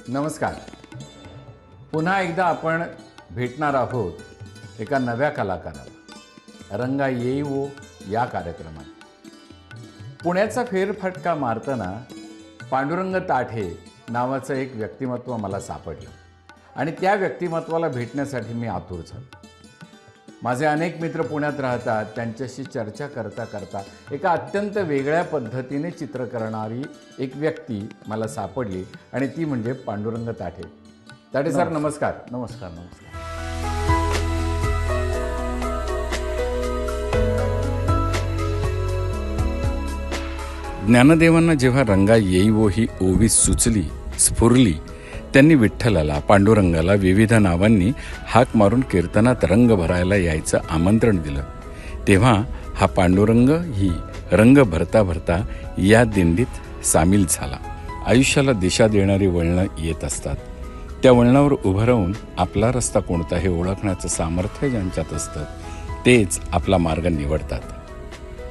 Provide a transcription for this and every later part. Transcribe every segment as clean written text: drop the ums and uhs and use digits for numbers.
नमस्कार. पुन्हा एकदा आपण भेटणार आहोत एका नव्या कलाकाराला रंगा येईवो या कार्यक्रमात. पुण्याचा फेरफटका मारताना पांडुरंग ताठे नावाचं एक व्यक्तिमत्व मला सापडलं आणि त्या व्यक्तिमत्वाला भेटण्यासाठी मी आतुर झालो. माझे अनेक मित्र पुण्यात राहतात. त्यांच्याशी चर्चा करता करता एका अत्यंत वेगळ्या पद्धतीने चित्र करणारी एक व्यक्ती मला सापडली आणि ती म्हणजे पांडुरंग ताठे. ताठे सर, नमस्कार. नमस्कार. नमस्कार. ज्ञानदेवांना जेव्हा रंगा येईवो ही ओवी सुचली, स्फुरली, त्यांनी विठ्ठलाला, पांडुरंगाला विविध नावांनी हाक मारून कीर्तनात रंग भरायला यायचं आमंत्रण दिलं. तेव्हा हा पांडुरंग ही रंग भरता भरता या दिंडीत सामील झाला. आयुष्याला दिशा देणारी वळणं येत असतात. त्या वळणावर उभं राहून आपला रस्ता कोणता हे ओळखण्याचं सामर्थ्य ज्यांच्यात असतं तेच आपला मार्ग निवडतात.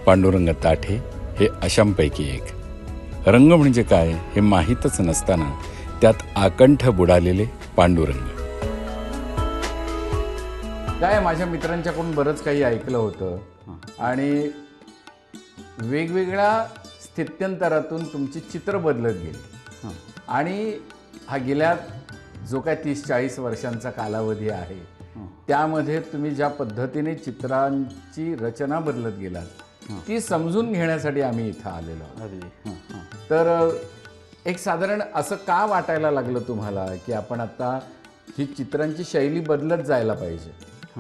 पांडुरंग ताठे हे अशांपैकी एक. रंग म्हणजे काय हे माहीतच नसताना त्यात आकंठ बुडालेले पांडुरंग. काय माझ्या मित्रांच्याकडून बरंच काही ऐकलं होतं आणि वेगवेगळ्या स्थित्यंतरातून तुमची चित्र बदलत गेली आणि हा गेल्या जो काय 30-40 वर्षांचा कालावधी आहे त्यामध्ये तुम्ही ज्या पद्धतीने चित्रांची रचना बदलत गेलात ती समजून घेण्यासाठी आम्ही इथं आलेलो आहोत. तर एक साधारण असं का वाटायला लागलं तुम्हाला की आपण आता ही चित्रांची शैली बदलत जायला पाहिजे?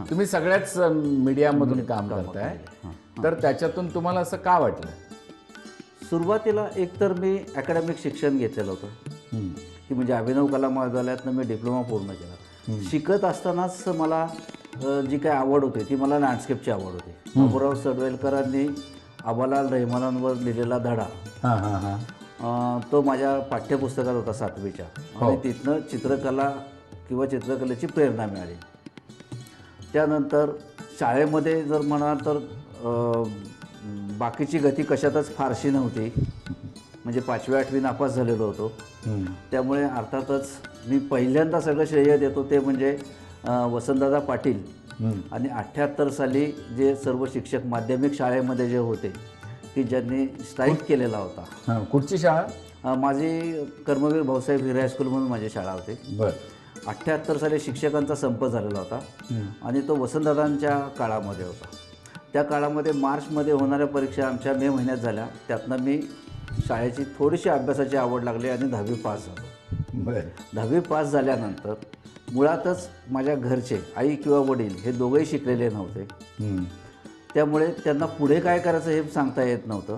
तुम्ही सगळ्याच मीडियामधून काम करताय, तर त्याच्यातून तुम्हाला असं का वाटलं? सुरुवातीला एकतर मी अकॅडमिक शिक्षण घेतलेलं होतं की म्हणजे अभिनव कला महाविद्यालयातनं मी डिप्लोमा पूर्ण केला. शिकत असतानाच मला जी काही आवड होती ती मला लँडस्केपची आवड होती. बाबूराव सडवेलकरांनी आबालाल रहमानांवर लिहिलेला धडा तो माझ्या पाठ्यपुस्तकात होता 7वीच्या आणि तिथनं चित्रकला किंवा चित्रकलेची प्रेरणा मिळाली. त्यानंतर शाळेमध्ये जर म्हणाल तर बाकीची गती कशातच फारशी नव्हती. म्हणजे 5वी-8वी नापास झालेलो होतो. त्यामुळे अर्थातच मी पहिल्यांदा सगळं श्रेय देतो ते म्हणजे वसंतदादा पाटील आणि 78 साली जे सर्व शिक्षक माध्यमिक शाळेमध्ये जे होते की ज्यांनी स्ट्राईक केलेला होता. कुठची शाळा? माझी कर्मवीर भाऊसाहेब हिरे हायस्कूल म्हणून माझी शाळा होती. बरं. 78 साली शिक्षकांचा संप झालेला होता आणि तो वसंतदादांच्या काळामध्ये होता. त्या काळामध्ये मार्चमध्ये होणाऱ्या परीक्षा आमच्या मे महिन्यात झाल्या. त्यातनं मी शाळेची थोडीशी अभ्यासाची आवड लागली आणि 10वी पास झालो. बरं. 10वी पास झाल्यानंतर मुळातच माझ्या घरचे आई किंवा वडील हे दोघंही शिकलेले नव्हते. त्यामुळे त्यांना पुढे काय करायचं हे सांगता येत नव्हतं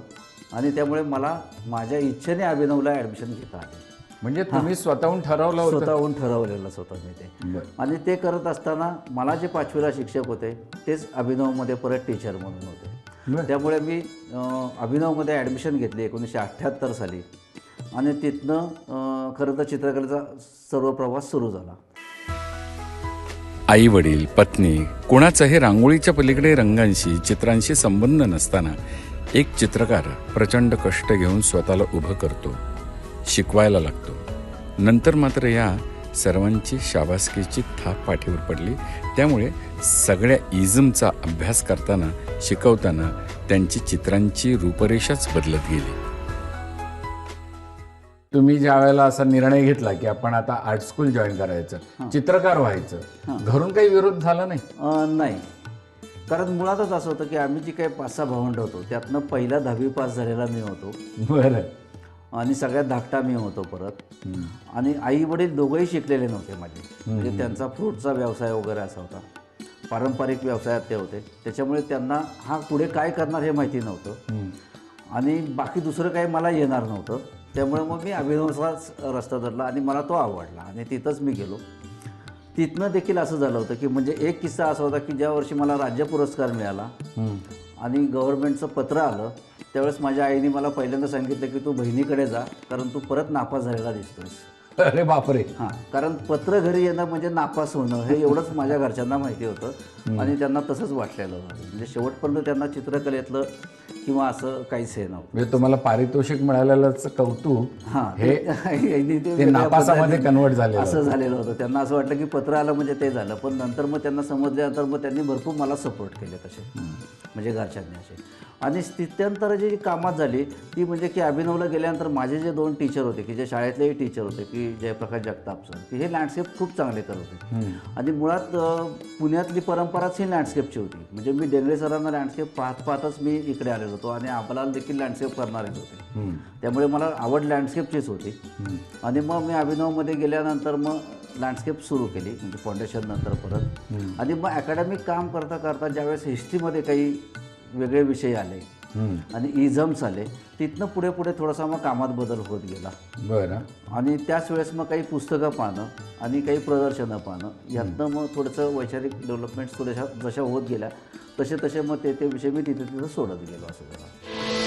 आणि त्यामुळे मला माझ्या इच्छेने अभिनवला ॲडमिशन घेता आले. म्हणजे तुम्ही स्वतःहून ठरवलं होतं? स्वतःहून ठरवलेलंच होतं मी ते. आणि ते करत असताना मला जे 5वीला शिक्षक होते तेच अभिनवमध्ये परत टीचर म्हणून होते. त्यामुळे मी अभिनवमध्ये ॲडमिशन घेतली 1978 साली आणि तिथनं खरं तर चित्रकलेचा सर्व प्रवास सुरू झाला. आई वडील, पत्नी, कोणाचाही रांगोळीच्या पलीकडे रंगांशी, चित्रांशी संबंध नसताना एक चित्रकार प्रचंड कष्ट घेऊन स्वतःला उभं करतो, शिकवायला लागतो. नंतर मात्र या सर्वांची शाबासकीची थाप पाठीवर पडली. त्यामुळे सगळ्या इझमचा अभ्यास करताना, शिकवताना त्यांची चित्रांची रूपरेषाच बदलत गेली. तुम्ही ज्या वेळेला असा निर्णय घेतला की आपण आता आर्ट स्कूल जॉईन करायचं, चित्रकार व्हायचं, घरून काही विरोध झाला नाही? नाही, कारण मुळातच असं होतं की आम्ही जी काही 5-6 भावंड होतो त्यातनं पहिला 10वी पास झालेला मी होतो. बरं. आणि सगळ्यात धाकटा मी होतो परत. आणि आई वडील दोघंही शिकलेले नव्हते माझे. म्हणजे त्यांचा फ्रूटचा व्यवसाय वगैरे असा होता. पारंपरिक व्यवसायात ते होते. त्याच्यामुळे त्यांना हा पुढे काय करणार हे माहिती नव्हतं आणि बाकी दुसरं काही मला येणार नव्हतं. त्यामुळे मग मी अभिनवाचाच रस्ता धरला आणि मला तो आवडला आणि तिथंच मी गेलो. तिथनं देखील असं झालं होतं की म्हणजे एक किस्सा असा होता की ज्या वर्षी मला राज्य पुरस्कार मिळाला आणि गव्हर्नमेंटचं पत्र आलं त्यावेळेस माझ्या आईने मला पहिल्यांदा सांगितलं की तू बहिणीकडे जा, कारण तू परत नापास झालेला दिसतोस. अरे बापरे. हां, कारण पत्र घरी येणं म्हणजे नापास होणं हे एवढंच माझ्या घरच्यांना माहिती होतं आणि त्यांना तसंच वाटलेलं होतं. म्हणजे शेवटपर्यंत त्यांना चित्रकलेतलं किंवा असं काहीच हे नव्हतं. म्हणजे तुम्हाला पारितोषिक मिळालेलंच कौतुक हां, हे यांनी ते ते वेगळ्या नापासामध्ये पद्धतीने कन्वर्ट झालेलं असं झालेलं होतं. त्यांना असं वाटलं की पत्र आलं म्हणजे ते झालं. पण नंतर मग त्यांना समजल्यानंतर मग त्यांनी भरपूर मला सपोर्ट केले तसे, म्हणजे घरच्यांनी असे. आणि तिथ्यानंतर जी कामात झाली ती म्हणजे की अभिनवला गेल्यानंतर माझे जे 2 टीचर होते की जे शाळेतलेही टीचर होते की जयप्रकाश जगताप सर, की हे लँडस्केप खूप चांगले करत होते. आणि मुळात पुण्यातली परंपराच ही लँडस्केपची होती. म्हणजे मी डेंगळे सरांना लँडस्केप पाहतच मी इकडे आलेलो होतो आणि आम्हाला देखील लँडस्केप करणारेच होते. त्यामुळे मला आवड लँडस्केपचीच होती. आणि मग मी अभिनवमध्ये गेल्यानंतर मग लँडस्केप सुरू केली, म्हणजे फाउंडेशन नंतर परत. आणि मग अकॅडमिक काम करता करता ज्यावेळेस हिस्ट्रीमध्ये काही वेगळे विषय आले आणि इझम्स आले, तिथनं पुढे पुढे थोडासा मग कामात बदल होत गेला. बरं. आणि त्याच वेळेस मग काही पुस्तकं पाहणं आणि काही प्रदर्शनं पाहणं, यातनं मग थोडंसं वैचारिक डेव्हलपमेंट्स थोड्याशा जशा होत गेल्या तसे तसे मग ते विषय मी तिथे तिथं सोडत गेलो असं झालं.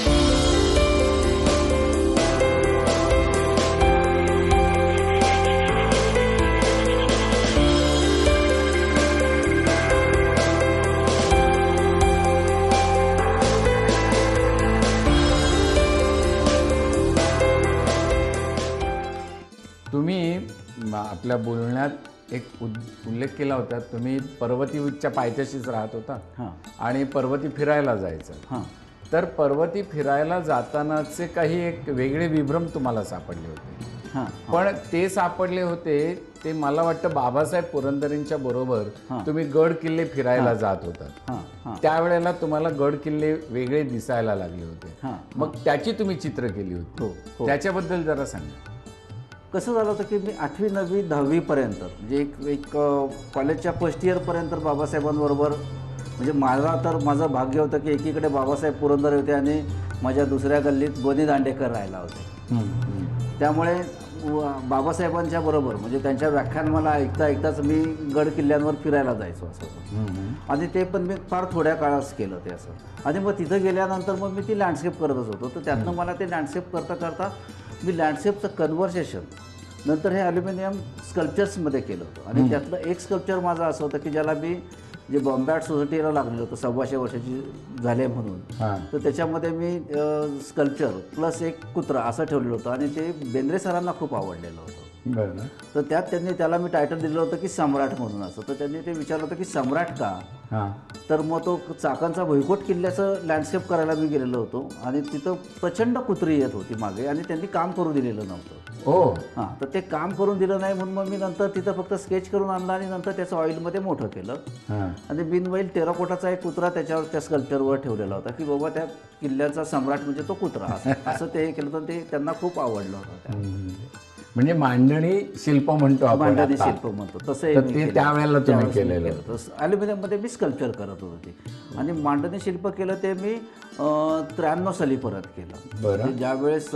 तुम्ही आपल्या बोलण्यात एक उल्लेख केला होता, तुम्ही पर्वतीच्या पायथ्याशीच राहत होता हां आणि पर्वती फिरायला जायचं. हां तर पर्वती फिरायला जातानाचे काही एक वेगळे विभ्रम तुम्हाला सापडले होते. हां पण ते सापडले होते ते मला वाटतं बाबासाहेब पुरंदरेंच्या बरोबर हां. तुम्ही गड किल्ले फिरायला जात होतात. हां हां त्यावेळेला तुम्हाला गड किल्ले वेगळे दिसायला लागले होते. हां. मग त्याची तुम्ही चित्र केली होती. हो हो. त्याच्याबद्दल जरा सांगा. कसं झालं होतं की मी 8वी 9वी 10वीपर्यंत म्हणजे एक कॉलेजच्या फर्स्ट इयरपर्यंत बाबासाहेबांबरोबर, म्हणजे माझं भाग्य होतं की एकीकडे बाबासाहेब पुरंदरे होते आणि माझ्या दुसऱ्या गल्लीत गोनी दांडेकर राहायला होते. त्यामुळे बाबासाहेबांच्या बरोबर म्हणजे त्यांच्या व्याख्यान मला ऐकताच मी गड किल्ल्यांवर फिरायला जायचो असं होतं. आणि ते पण मी फार थोड्या काळास केलं ते असं. आणि मग तिथं गेल्यानंतर मग मी ती लँडस्केप करतच होतो. तर त्यातनं मला ते लँडस्केप करता करता मी लँडस्केपचं कन्व्हर्सेशन नंतर हे ॲल्युमिनियम स्कल्पचर्समध्ये केलं होतं. आणि त्यातलं एक स्कल्पचर माझं असं होतं की ज्याला मी जे बॉम्बे आर्ट सोसायटीला लागलेलं होतं 125 वर्षाची झाले म्हणून, तर त्याच्यामध्ये मी स्कल्पचर प्लस एक कुत्रा असं ठेवलेलं होतं आणि ते बेंद्रे सरांना खूप आवडलेलं होतं. बरं. तर त्याला मी टायटल दिलं होतं की सम्राट म्हणून असं. तर त्यांनी ते विचारलं होतं की सम्राट का. हां. तर मग तो चाकणचा भुईकोट किल्ल्याचं लँडस्केप करायला मी गेलेलो होतो आणि तिथं प्रचंड कुत्री येत होती मागे आणि त्यांनी काम करू दिलेलं नव्हतं. हो. हां, तर ते काम करून दिलं नाही म्हणून मग मी नंतर तिथं फक्त स्केच करून आणलं आणि नंतर त्याचं ऑइलमध्ये मोठं केलं. हां. आणि बिनवैल टेराकोटाचा एक कुत्रा त्याच्यावर त्या स्कल्पचरवर ठेवलेला होता की बाबा त्या किल्ल्याचा सम्राट म्हणजे तो कुत्रा असं ते हे केलं. तर ते त्यांना खूप आवडलं होतं. म्हणजे मांडणी शिल्प म्हणतो आपण मांडणी आता. शिल्प म्हणतो तसं तर ते त्यावेळेला तुम्ही केलेलं होतं. ॲल्युमिनियममध्ये मी स्कल्पचर करत होतो ते. आणि मांडणी शिल्प केलं ते मी 93 साली परत केलं. बरं. म्हणजे ज्यावेळेस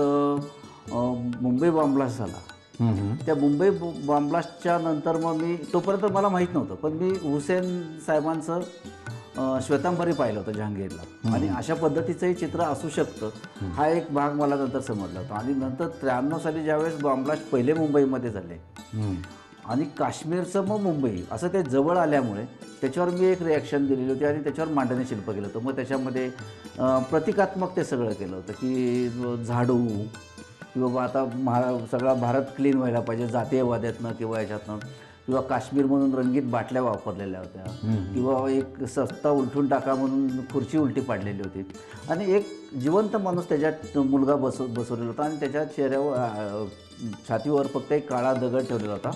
मुंबई बॉम्ब ब्लास्ट झाला, त्या मुंबई बॉम्ब ब्लास्टच्या नंतर मग मी तोपर्यंत मला माहीत नव्हतं, पण मी हुसेन साहेबांचं श्वेतांबरी पाहिलं होतं जहांगीरला. आणि अशा पद्धतीचंही चित्र असू शकतं हा एक भाग मला नंतर समजला होता. आणि नंतर 93 साली ज्यावेळेस बॉम्ब ब्लास्ट पहिले मुंबईमध्ये झाले आणि काश्मीरचं मग मुंबई असं ते जवळ आल्यामुळे त्याच्यावर मी एक रिॲक्शन दिलेली होती आणि त्याच्यावर मांडणी शिल्प केलं होतं. मग त्याच्यामध्ये प्रतिकात्मक ते सगळं केलं होतं की झाडू की बाबा आता सगळा भारत क्लीन व्हायला पाहिजे जातीयवाद्यातनं किंवा याच्यातनं, किंवा काश्मीर म्हणून रंगीत बाटल्या वापरलेल्या होत्या, किंवा एक सत्ता उलटून टाका म्हणून खुर्ची उलटी पाडलेली होती. आणि एक जिवंत माणूस त्याच्यात मुलगा बसवलेला होता आणि त्याच्या चेहऱ्यावर छातीवर फक्त एक काळा दगड ठेवलेला होता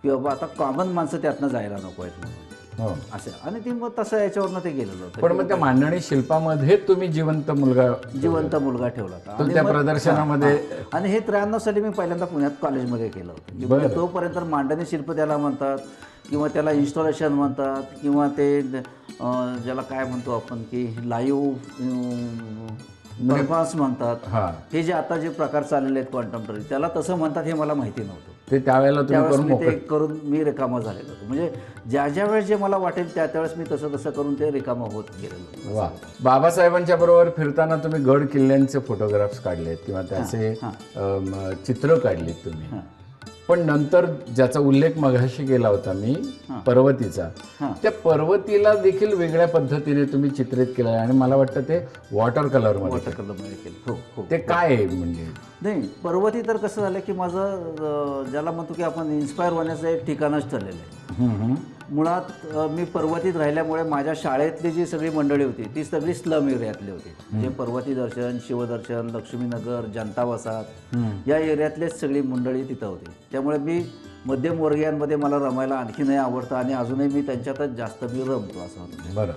की बाबा आता कॉमन माणसं त्यातनं जायला नको आहेत म्हणून. हो. असं आणि ती मग तसं याच्यावरनं ते गेलेलं होतं. पण मग त्या मांडणी शिल्पामध्ये तुम्ही जिवंत मुलगा ठेवला होता. तो त्या प्रदर्शनामध्ये. आणि हे 93 साली मी पहिल्यांदा पुण्यात कॉलेजमध्ये केलं होतं. म्हणजे तोपर्यंत मांडणी शिल्प त्याला म्हणतात किंवा त्याला इन्स्टॉलेशन म्हणतात किंवा ते ज्याला काय म्हणतो आपण की लाईव्ह परफॉर्मन्स म्हणतात. हे जे आता जे प्रकार चाललेले आहेत क्वांटमटरी त्याला तसं म्हणतात हे मला माहिती नव्हतं. ते त्यावेळेला ते करून मी रिकामा झालेलो होतो. म्हणजे ज्या वेळेस जे मला वाटेल त्यावेळेस मी तसं करून ते रिकामा होत गेलेलो. वा. बाबासाहेबांच्या बरोबर फिरताना तुम्ही गड किल्ल्यांचे फोटोग्राफ्स काढलेत किंवा त्याचे चित्र काढलीत तुम्ही. पण नंतर ज्याचा उल्लेख मगाशी केला होता मी, पर्वतीचा, त्या पर्वतीला देखील वेगळ्या पद्धतीने तुम्ही चित्रित केलं आणि मला वाटतं ते वॉटर कलरमध्ये. वॉटर कलरमध्ये केलं. हो हो. ते काय आहे म्हणजे? नाही, पर्वती तर कसं झालं की माझं ज्याला म्हणतो की आपण इन्स्पायर होण्याचं एक ठिकाणच ठरलेलं आहे. मुळात मी पर्वतीत राहिल्यामुळे माझ्या शाळेतली जी सगळी मंडळी होती ती सगळी स्लम एरियातली होती. म्हणजे पर्वती दर्शन, शिवदर्शन, लक्ष्मीनगर, जनता वसाहत या एरियातलेच सगळी मंडळी तिथं होती. त्यामुळे मी मध्यमवर्गीयांमध्ये मला रमायला आणखीनही आवडतं आणि अजूनही मी त्यांच्यातच जास्त मी रमतो असं होतं. बरं.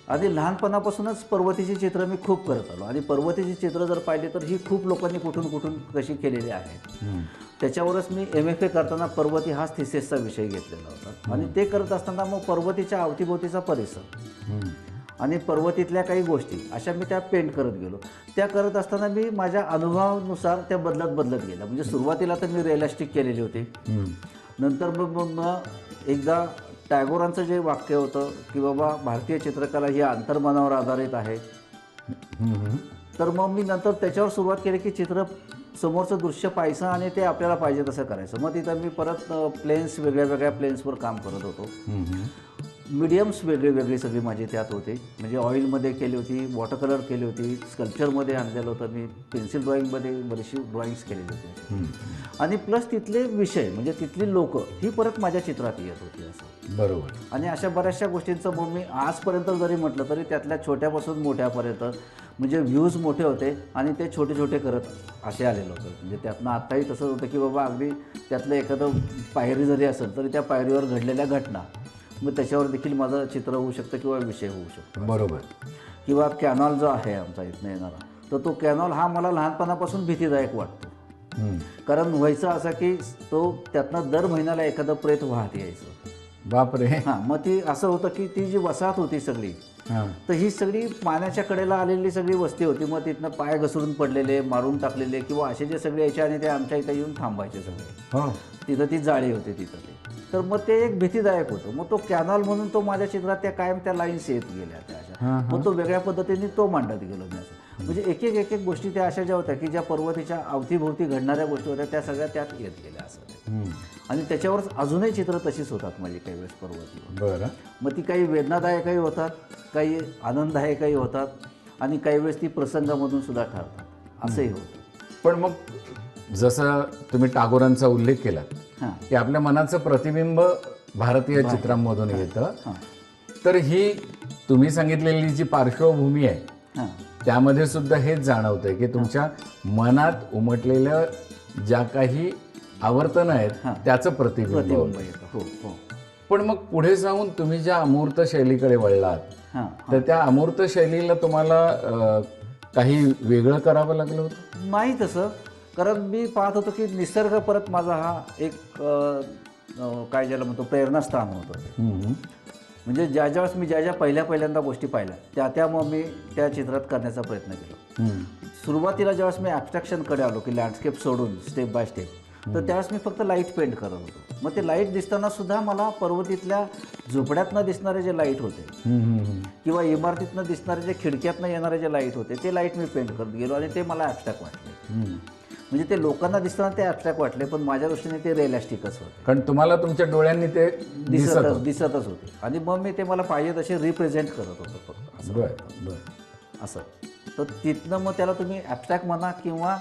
आधी लहानपणापासूनच पर्वतीची चित्र मी खूप करत आलो आणि पर्वतीची चित्र जर पाहिली तर ही खूप लोकांनी कुठून कुठून कशी केलेली आहेत. त्याच्यावरच मी MFA करताना पर्वती हाच थिसिसचा विषय घेतलेला होता आणि ते करत असताना मग पर्वतीच्या अवतीभोवतीचा परिसर आणि पर्वतीतल्या काही गोष्टी अशा मी त्या पेंट करत गेलो. त्या करत असताना मी माझ्या अनुभवानुसार त्या बदलत गेल्या. म्हणजे सुरुवातीला तर मी रिअलिस्टिक केलेली होती. नंतर मग एकदा टॅगोरांचं जे वाक्य होतं की बाबा भारतीय चित्रकला ही अंतर्मनावर आधारित आहे, तर मग मी नंतर त्याच्यावर सुरुवात केली की चित्र समोरचं दृश्य पाहायचं आणि ते आपल्याला पाहिजे तसं करायचं. मग तिथं मी परत प्लेन्स, वेगळ्या वेगळ्या प्लेन्सवर काम करत होतो. मीडियम्स वेगळी सगळी माझी त्यात होते. म्हणजे ऑइलमध्ये केली होती, वॉटर कलर केली होती, स्कल्पचरमध्ये आणलेलं होतं मी, पेन्सिल ड्रॉईंगमध्ये बरीचशी ड्रॉईंग्स केलेली होती आणि प्लस तिथले विषय म्हणजे तिथली लोकं ही परत माझ्या चित्रात येत होती असं. बरोबर. आणि अशा बऱ्याचशा गोष्टींचं मग मी आजपर्यंत जरी म्हटलं तरी त्यातल्या छोट्यापासून मोठ्यापर्यंत म्हणजे व्ह्यूज मोठे होते आणि ते छोटे छोटे करत असे आलेलं होतं. म्हणजे त्यातनं आत्ताही तसंच होतं की बाबा अगदी त्यातलं एखादं पायरी जरी असेल तरी त्या पायरीवर घडलेल्या घटना मग त्याच्यावर देखील माझं चित्र होऊ शकतं किंवा विषय होऊ शकतो. बरोबर. किंवा कॅनॉल जो आहे आमचा इथनं येणारा, तर तो कॅनॉल हा मला लहानपणापासून भीतीदायक वाटतो. कारण व्हायचं असं की तो त्यातनं दर महिन्याला एखादं प्रेत वाहत यायचं. बापरे. हां, मग ती असं होतं की ती जी वसाहत होती सगळी, तर ही सगळी पाण्याच्या कडेला आलेली सगळी वस्ती होती. मग तिथनं पाय घसरून पडलेले, मारून टाकलेले किंवा असे जे सगळे यायचे आणि ते आमच्या इथं येऊन थांबायचे सगळे. तिथं ती जाळी होती तिथं ते. तर मग ते एक भीतीदायक होतं. मग तो कॅनॉल म्हणून तो माझ्या चित्रात त्या कायम त्या लाईन्स येत गेल्या त्या अशा. मग तो वेगळ्या पद्धतीने तो मांडत गेलो मी असं. म्हणजे एक एक गोष्टी त्या अशा ज्या होत्या की ज्या पर्वतीच्या अवतीभोवती घडणाऱ्या गोष्टी होत्या त्या सगळ्या त्यात येत गेल्या असं. आणि त्याच्यावर अजूनही चित्र तशीच होतात माझी काही वेळेस पर्वतीवर. बरं. मग ती काही वेदनादायकही होतात, काही आनंददायकही होतात आणि काही वेळेस ती प्रसंगामधून सुद्धा ठरतात असंही होतं. पण मग जसं तुम्ही टागोरांचा उल्लेख केला की आपल्या मनाचं प्रतिबिंब भारतीय चित्रांमधून येतं, तर ही तुम्ही सांगितलेली जी पार्श्वभूमी आहे त्यामध्ये सुद्धा हेच जाणवतंय की तुमच्या मनात उमटलेल्या ज्या काही आवर्तनं आहेत त्याचं प्रतिबिंब येतं. हो हो. पण मग पुढे जाऊन तुम्ही ज्या अमूर्त शैलीकडे वळलात तर त्या अमूर्त शैलीला तुम्हाला काही वेगळं करावं लागलं होतं? नाही तसं, कारण मी पाहत होतो की निसर्ग परत माझा हा एक काय ज्याला म्हणतो प्रेरणास्थान होतं. म्हणजे ज्यावेळेस मी ज्या पहिल्यांदा गोष्टी पाहिल्या त्या मग मी त्या चित्रात करण्याचा प्रयत्न केला. सुरुवातीला ज्यावेळेस मी ॲब्स्ट्रॅक्शनकडे आलो की लँडस्केप सोडून स्टेप बाय स्टेप, तर त्यावेळेस मी फक्त लाईट पेंट करत होतो. मग ते लाईट दिसताना सुद्धा मला पर्वतीतल्या झोपड्यातनं दिसणारे जे लाईट होते किंवा इमारतीतनं दिसणारे जे खिडक्यातनं येणारे जे लाईट होते ते लाईट मी पेंट करत गेलो आणि ते मला ॲब्स्ट्रॅक्ट वाटले. म्हणजे ते लोकांना दिसताना ते ॲब्स्ट्रॅक्ट वाटले पण माझ्या दृष्टीने ते रिअलिस्टिकच होते. कारण तुम्हाला तुमच्या डोळ्यांनी ते दिसतच होते आणि मग मी ते मला पाहिजे तसे रिप्रेझेंट करत होतो फक्त असं. बरं. असं तर तिथनं मग त्याला तुम्ही ॲब्स्ट्रॅक्ट म्हणा किंवा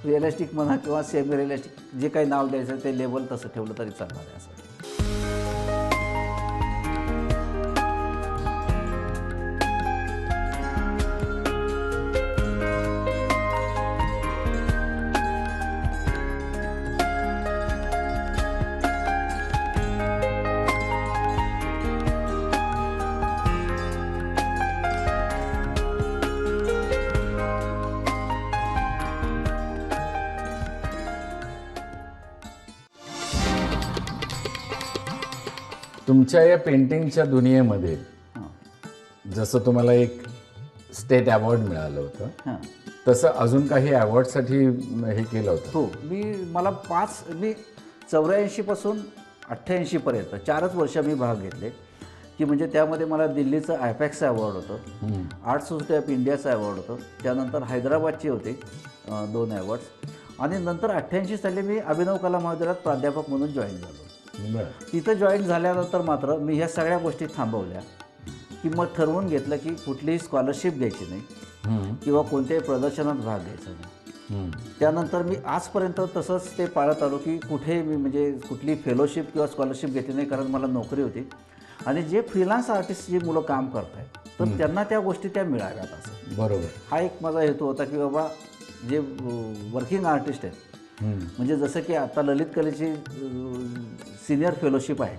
रिअलिस्टिक म्हणा किंवा सेमी रिअलिस्टिक जे काही नाव द्यायचं ते लेबल तसं ठेवलं तरी चालणार आहे असं. तुमच्या या पेंटिंगच्या दुनियेमध्ये जसं तुम्हाला एक स्टेट अवॉर्ड मिळालं होतं तसं अजून काही अवॉर्डसाठी हे केलं होतं? हो, मला 84 पासून 88 पर्यंत 4च वर्ष मी भाग घेतले की म्हणजे त्यामध्ये मला दिल्लीचं आयपॅक्सचं अवॉर्ड होतं, आर्ट सोसायटी ऑफ इंडियाचं अवॉर्ड होतं, त्यानंतर हैदराबादची होते 2 अवॉर्ड्स आणि नंतर 88 साली मी अभिनव कला महाविद्यालयात प्राध्यापक म्हणून जॉईन झालो. बरं. तिथं जॉईन झाल्यानंतर मात्र मी ह्या सगळ्या गोष्टी थांबवल्या, की मग ठरवून घेतलं की कुठलीही स्कॉलरशिप घ्यायची नाही किंवा कोणत्याही प्रदर्शनात भाग घ्यायचा नाही. त्यानंतर मी आजपर्यंत तसंच ते पाळत आलो, की कुठे मी म्हणजे कुठली फेलोशिप किंवा स्कॉलरशिप घेतली नाही, कारण मला नोकरी होती. आणि जे फ्रीलान्स आर्टिस्ट जे मुलं काम करत आहेत तर त्यांना त्या गोष्टी त्या मिळाव्यात असं. बरोबर. हा एक माझा हेतू होता, की बाबा जे वर्किंग आर्टिस्ट आहेत, म्हणजे जसं की आता ललित कलेची सिनियर फेलोशिप आहे,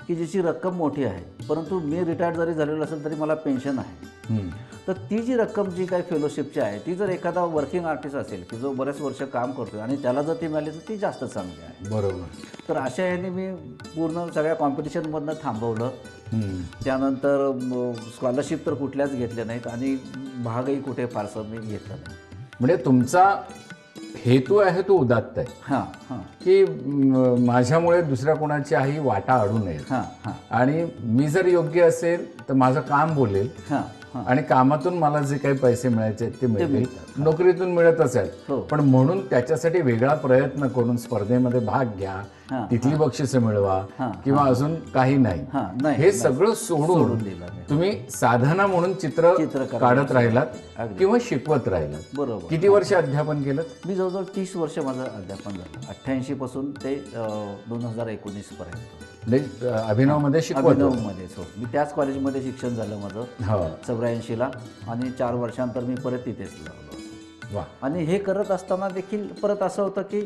की ज्याची रक्कम मोठी आहे, परंतु मी रिटायर्ड जरी झालेलो असेल तरी मला पेन्शन आहे. तर ती जी रक्कम जी काही फेलोशिपची आहे ती जर एखादा वर्किंग आर्टिस्ट असेल की जो बरेच वर्ष काम करतोय आणि त्याला जर ती मिळाली तर ती जास्त चांगली आहे. बरोबर. तर अशा ह्याने मी पूर्ण सगळ्या कॉम्पिटिशनमधनं थांबवलं. त्यानंतर स्कॉलरशिप तर कुठल्याच घेतल्या नाहीत आणि भागही कुठे फारसं मी घेतलं नाही. म्हणजे तुमचा हेतू आहे तो उदात्त आहे, हां हां की माझ्यामुळे दुसऱ्या कोणाची वाटा अडू नये हां हां आणि मी जर योग्य असेल तर माझं काम बोलेल हां हां आणि कामातून मला जे काही पैसे मिळायचे आहेत ते मिळतील. मिळतात. नोकरीतून मिळतच आहेत, हो. पण म्हणून त्याच्यासाठी वेगळा प्रयत्न करून स्पर्धेमध्ये भाग घ्या, हां, तिथली बक्षिसं मिळवा हां, किंवा अजून काही नाही, हां, नाही, हे नाही. सगळं सोडून सोडून दिलं मी. तुम्ही साधना म्हणून चित्र चित्रकला काढत राहिलात अगदी. किंवा शिकवत राहिलात. बरोबर. किती वर्ष अध्यापन केलं? मी जवळजवळ 30 वर्ष माझं अध्यापन झालं, 88 पासून ते 2019 पर्यंत. म्हणजे अभिनवमध्ये शिकवत होता. अभिनवमध्येच. हो, मी त्याच कॉलेजमध्ये शिक्षण झालं माझं हो. 84ला आणि 4 वर्षांतर मी परत तिथेच लागलो. वा. आणि हे करत असताना देखील परत असं होतं की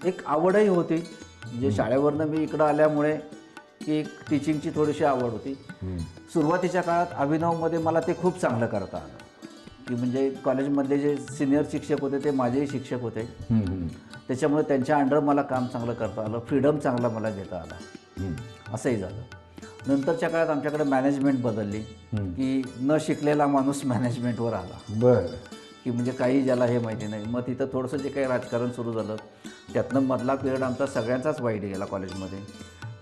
एक आवडही होती, म्हणजे शाळेवरनं मी इकडं आल्यामुळे की एक टीचिंगची थोडीशी आवड होती. सुरुवातीच्या काळात अभिनवमध्ये मला ते खूप चांगलं करता आलं, की म्हणजे कॉलेजमधले जे सिनियर शिक्षक होते ते माझेही शिक्षक होते. त्याच्यामुळे त्यांच्या अंडर मला काम चांगलं करता आलं, फ्रीडम चांगला मला घेता आला, असंही झालं. नंतरच्या काळात आमच्याकडे मॅनेजमेंट बदलली, की न शिकलेला माणूस मॅनेजमेंटवर आला. बरं. की म्हणजे काही ज्याला हे माहिती नाही. मग तिथं थोडंसं जे काही राजकारण सुरू झालं त्यातनं मधला पिरियड आमचा सगळ्यांचाच वाईट गेला कॉलेजमध्ये.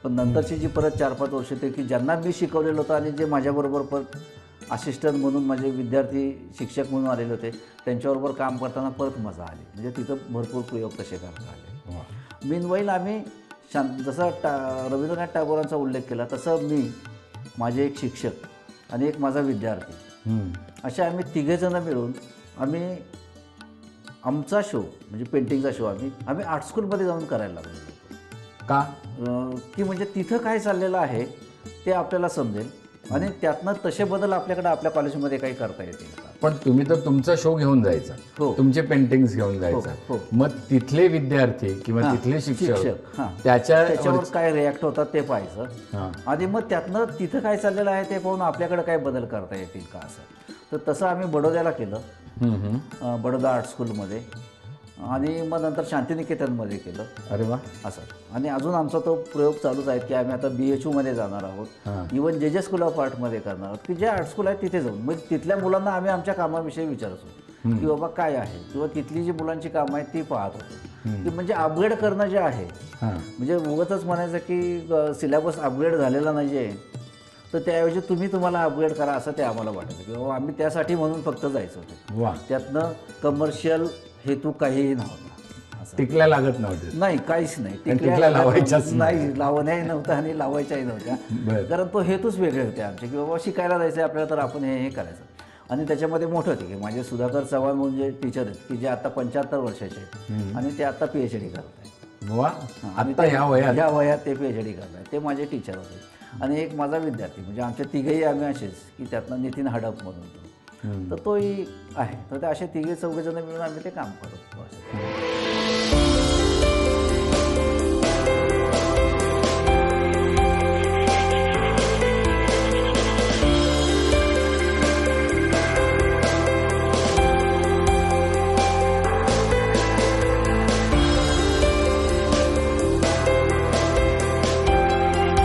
पण नंतरची जी परत 4-5 वर्ष ते की ज्यांना मी शिकवलेलं होतं आणि जे माझ्याबरोबर परत असिस्टंट म्हणून माझे विद्यार्थी शिक्षक म्हणून आलेले होते त्यांच्याबरोबर काम करताना परत मजा आली. म्हणजे तिथं भरपूर प्रयोग तसे करता आले. मीनवाईल आम्ही जसा रवींद्रनाथ टागोरांचा उल्लेख केला तसं मी, माझे एक शिक्षक आणि एक माझा विद्यार्थी अशा आम्ही तिघेजणं मिळून आम्ही आमचा शो म्हणजे पेंटिंगचा शो आम्ही आर्ट स्कूलमध्ये जाऊन करायला लागलो. का? की म्हणजे तिथं काय चाललेलं आहे ते आपल्याला समजेल आणि त्यातनं तसे बदल आपल्याकडे आपल्या कॉलेजमध्ये काही करता येतील का. पण तुम्ही तर तुमचा शो घेऊन जायचा, हो. तुमचे पेंटिंग्स घेऊन जायचा, हो. मग तिथले विद्यार्थी किंवा तिथले शिक्षक हां. त्याच्यावर त्याच्यावर काय रिॲक्ट होतात ते पाहायचं आणि मग त्यातनं तिथं काय चाललेलं आहे ते पाहून आपल्याकडे काय बदल करता येतील का असं. तर तसं आम्ही बडोद्याला केलं, बडोदा आर्ट स्कूलमध्ये, आणि मग नंतर शांतिनिकेतनमध्ये केलं. अरे वा. असं. आणि अजून आमचा तो प्रयोग चालूच आहे की आम्ही आता BHUमध्ये जाणार आहोत, इवन जे स्कूल ऑफ आर्टमध्ये करणार आहोत, की जे आर्ट स्कूल आहे तिथे जाऊन मग तिथल्या मुलांना आम्ही आमच्या कामाविषयी विचारतो की बाबा काय आहे, किंवा तिथली जी मुलांची कामं आहेत ती पाहत होतो, की म्हणजे अपग्रेड करणं जे आहे, म्हणजे उगाचच म्हणायचं की सिलेबस अपग्रेड झालेला नाही आहे तर त्याऐवजी तुम्हाला अपग्रेड करा असं ते आम्हाला वाटायचं, की बाबा आम्ही त्यासाठी म्हणून फक्त जायचं होतं. वा. त्यातनं कमर्शियल हेतू काहीही नव्हता. असं टिकल्या लागत नव्हते. नाही, काहीच नाही. टिकल्या लावायच्याच नाही, लावण्याही नव्हत्या आणि लावायच्याही नव्हत्या, कारण तो हेतूच वेगळे होते आमचे, की बाबा शिकायला जायचं आपल्याला तर आपण हे करायचं. आणि त्याच्यामध्ये मोठं होते की माझे सुधाकर चव्हाण म्हणून जे टीचर आहेत की जे आता 75 वर्षाचे आहेत आणि ते आता PhD करत आहेत. वा. आणि आता ह्या वयात ते PhD करत आहेत. ते माझे टीचर होते. आणि एक माझा विद्यार्थी, म्हणजे आमचे तिघेही आम्ही असेच की त्यातनं नितीन हडप म्हणून तो, तर तोही आहे. तर ते असे 3-4 मिळून आम्ही ते काम करत होतो.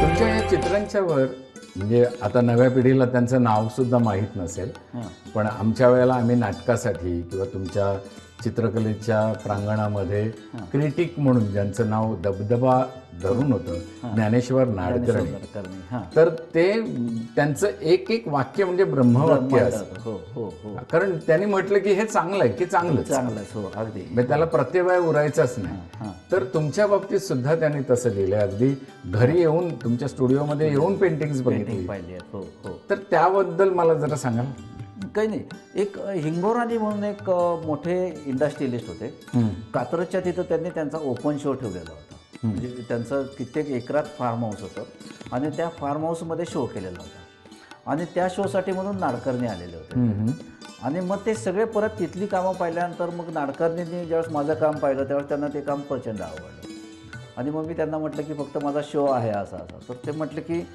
तुमच्या या चित्रांच्या वर म्हणजे आता नव्या पिढीला त्यांचं नाव सुद्धा माहीत नसेल, पण आमच्या वेळेला आम्ही नाटकासाठी किंवा तुमच्या चित्रकलेच्या प्रांगणामध्ये क्रिटिक म्हणून ज्यांचं नाव दबदबा धरून होतं ज्ञानेश्वर नाडकर्णी. नाडकर्णी, हां. तर ते त्यांचं एक एक वाक्य म्हणजे ब्रह्मवाक्य असतं. हो हो हो, कारण त्यांनी म्हटलं की हे चांगलं आहे की चांगलंच, चांगलंच, हो अगदी. म्हणजे त्याला प्रत्यवाय उरायचाच नाही. हां. तर तुमच्या बाबतीत सुद्धा त्यांनी तसं लिहिलंय. अगदी घरी येऊन तुमच्या स्टुडिओमध्ये येऊन पेंटिंग्स बघितली. पाहिजे, हो हो. तर त्याबद्दल मला जरा सांगाल. काही नाही, एक हिंगोराणी म्हणून एक मोठे इंडस्ट्रियलिस्ट होते. कात्रजच्या तिथं त्यांनी त्यांचा ओपन शो ठेवलेला होता. म्हणजे त्यांचं कित्येक एकरात फार्म हाऊस होतं आणि त्या फार्म हाऊसमध्ये शो केलेला होता आणि त्या शोसाठी म्हणून नाडकर्णी आलेले होते. आणि मग ते सगळे परत तिथली कामं पाहिल्यानंतर मग नाडकर्णींनी ज्यावेळेस माझं काम पाहिलं त्यावेळेस त्यांना ते काम प्रचंड आवडलं. आणि मग मी त्यांना म्हटलं की फक्त माझा शो आहे असा असा. तर ते म्हटलं की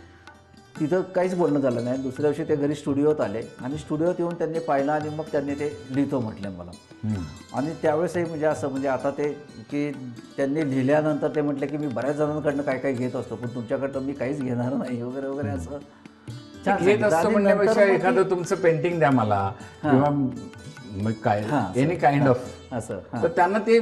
तिथं काहीच बोलणं झालं नाही. दुसऱ्या दिवशी ते घरी स्टुडिओत आले आणि स्टुडिओत येऊन त्यांनी पाहिलं आणि मग त्यांनी ते लिहितो म्हटले मला. आणि त्यावेळेसही म्हणजे असं म्हणजे आता ते की त्यांनी लिहिल्यानंतर ते म्हटले की मी बऱ्याच जणांकडनं काय काय घेत असतो पण तुमच्याकडनं मी काहीच घेणार नाही वगैरे वगैरे असं छान घेत सांगितलं. असतं आणि म्हणण्यापेक्षा नंतर मग एखादं तुमचं पेंटिंग द्या मला किंवा मग काय एनी काइंड ऑफ असं हां. तर त्यांना ते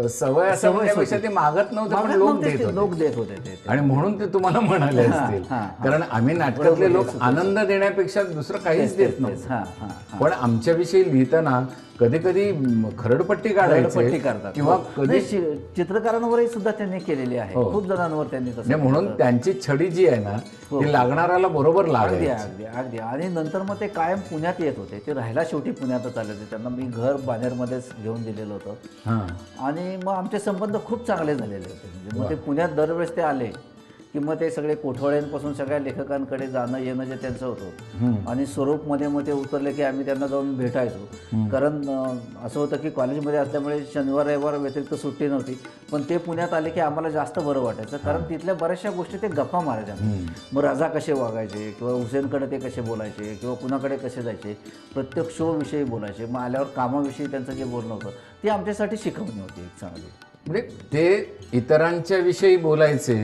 सवय असं म्हणण्यापेक्षा ते मागत नव्हते पण लोक देत होते. लोक देत होते ते. आणि म्हणून ते तुम्हाला म्हणाले असतील. कारण आम्ही नाटकातले लोक आनंद देण्यापेक्षा दुसरं काहीच देत नव्हतं. हां हां. पण आमच्याविषयी लिहिताना कधी कधी खरडपट्टी काढायची करतात किंवा कधी नाही, चित्रकारांवरही सुद्धा त्यांनी केलेली आहे. खूप जणांवर त्यांनी तसं नाही, म्हणून त्यांची छडी जी आहे ना ती लागणाऱ्याला बरोबर अगदी लागली. अगदी अगदी. आणि नंतर मग ते कायम पुण्यात येत होते. ते राहायला शेवटी पुण्यातच आले होते. त्यांना मी घर बानेरमध्येच घेऊन दिलेलं होतं आणि मग आमचे संबंध खूप चांगले झालेले होते. म्हणजे मग ते पुण्यात दरवेळेस ते आले की मग ते सगळे कोठवळ्यांपासून सगळ्या लेखकांकडे जाणं येणं जे त्यांचं होतं आणि स्वरूपमध्ये मग ते उतरले की आम्ही त्यांना जाऊन भेटायचो. कारण असं होतं की कॉलेजमध्ये असल्यामुळे शनिवार रविवार व्यतिरिक्त सुट्टी नव्हती. पण ते पुण्यात आले की आम्हाला जास्त बरं वाटायचं कारण तिथल्या बऱ्याचशा गोष्टी ते गप्पा मारायच्या. मग राजा कसे वागायचे किंवा हुसेनकडे ते कसे बोलायचे किंवा कुणाकडे कसे जायचे, प्रत्येक शोविषयी बोलायचे. मग आल्यावर कामाविषयी त्यांचं जे बोलणं होतं ते आमच्यासाठी शिकवणी होती एक चांगली. म्हणजे ते इतरांच्या विषयी बोलायचे,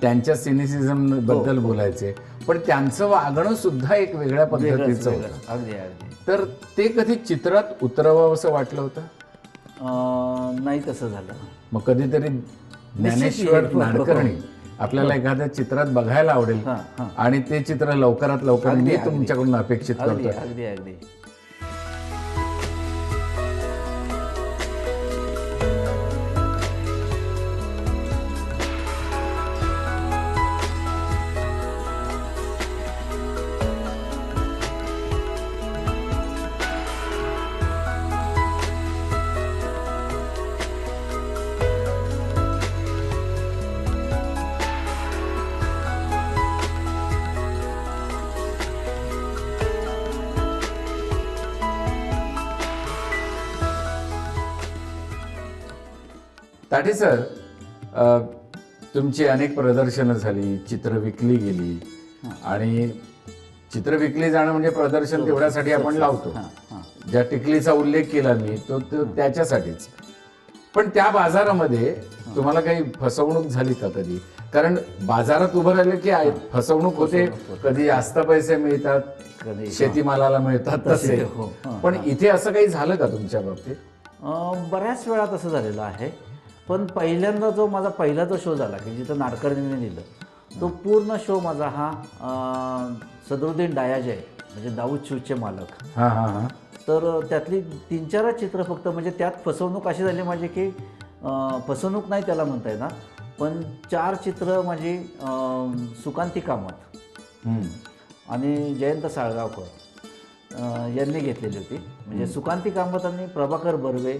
त्यांच्या सिनिसिझम बद्दल बोलायचे, पण त्यांचं वागणं सुद्धा एक वेगळ्या पद्धतीचं होतं. अगदी अगदी. तर ते कधी चित्रात उतरवावं असं वाटलं होतं? नाही तसं झालं. मग कधीतरी ज्ञानेश्वर नाडकर्णी आपल्याला एखाद्या चित्रात बघायला आवडेल आणि ते चित्र लवकरात लवकर मी तुमच्याकडून अपेक्षित अगदी करतो. अगदी अगदी. ताठे सर, तुमची अनेक प्रदर्शनं झाली, चित्र विकली गेली आणि चित्र विकली जाणं म्हणजे प्रदर्शन तेवढ्यासाठी आपण लावतो. ज्या टिकलीचा उल्लेख केला मी तो त्याच्यासाठीच. पण त्या बाजारामध्ये तुम्हाला काही फसवणूक झाली का कधी? कारण बाजारात उभं राहिलं की फसवणूक होते. कधी जास्त पैसे मिळतात, कधी शेतीमालाला मिळतात तसे. पण इथे असं काही झालं का तुमच्या बाबतीत? बऱ्याच वेळा तसं झालेलं आहे. पण पहिल्यांदा जो माझा पहिला जो शो झाला की जिथं नाडकर्णीने लिहिलं तो पूर्ण शो माझा हा सदरुद्दीन डायाज आहे म्हणजे दाऊद शूजचे मालक. हां हां हां. तर त्यातली 3-4 चित्र फक्त म्हणजे त्यात फसवणूक अशी झाली माझी की फसवणूक नाही त्याला म्हणता येणार पण 4 चित्र माझी सुकांती कामत आणि जयंत साळगावकर यांनी घेतलेली होती. म्हणजे सुकांती कामत आणि प्रभाकर बर्वे,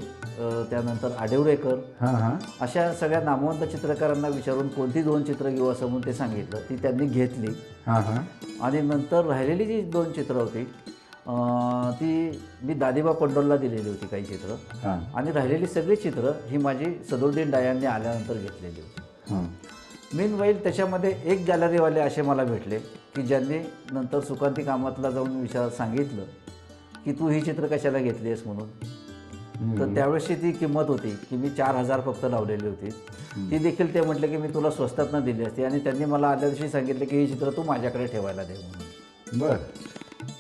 त्यानंतर आडेवरेकर अशा सगळ्या नामवंत चित्रकारांना विचारून कोणती 2 चित्र घेऊ असं म्हणून ते सांगितलं. ती त्यांनी घेतली आणि नंतर राहिलेली जी 2 चित्र होती ती मी दादिबा पंडोलला दिलेली होती काही चित्र आणि राहिलेली सगळी चित्र ही माझी सदरुद्दीन डायांनी आल्यानंतर घेतलेली होती. मीनवाईल त्याच्यामध्ये एक गॅलरीवाले असे मला भेटले की ज्यांनी नंतर सुकांती कामतला जाऊन सांगितलं की तू ही चित्र कशाला घेतली आहेस म्हणून. तर त्यावेळेसची ती किंमत होती की मी 4,000 फक्त लावलेली होती. ती देखील ते म्हटलं की मी तुला स्वस्तातनं दिली असती आणि त्यांनी मला आदल्या दिवशी सांगितलं की ही चित्र तू माझ्याकडे ठेवायला दे म्हणून. बरं.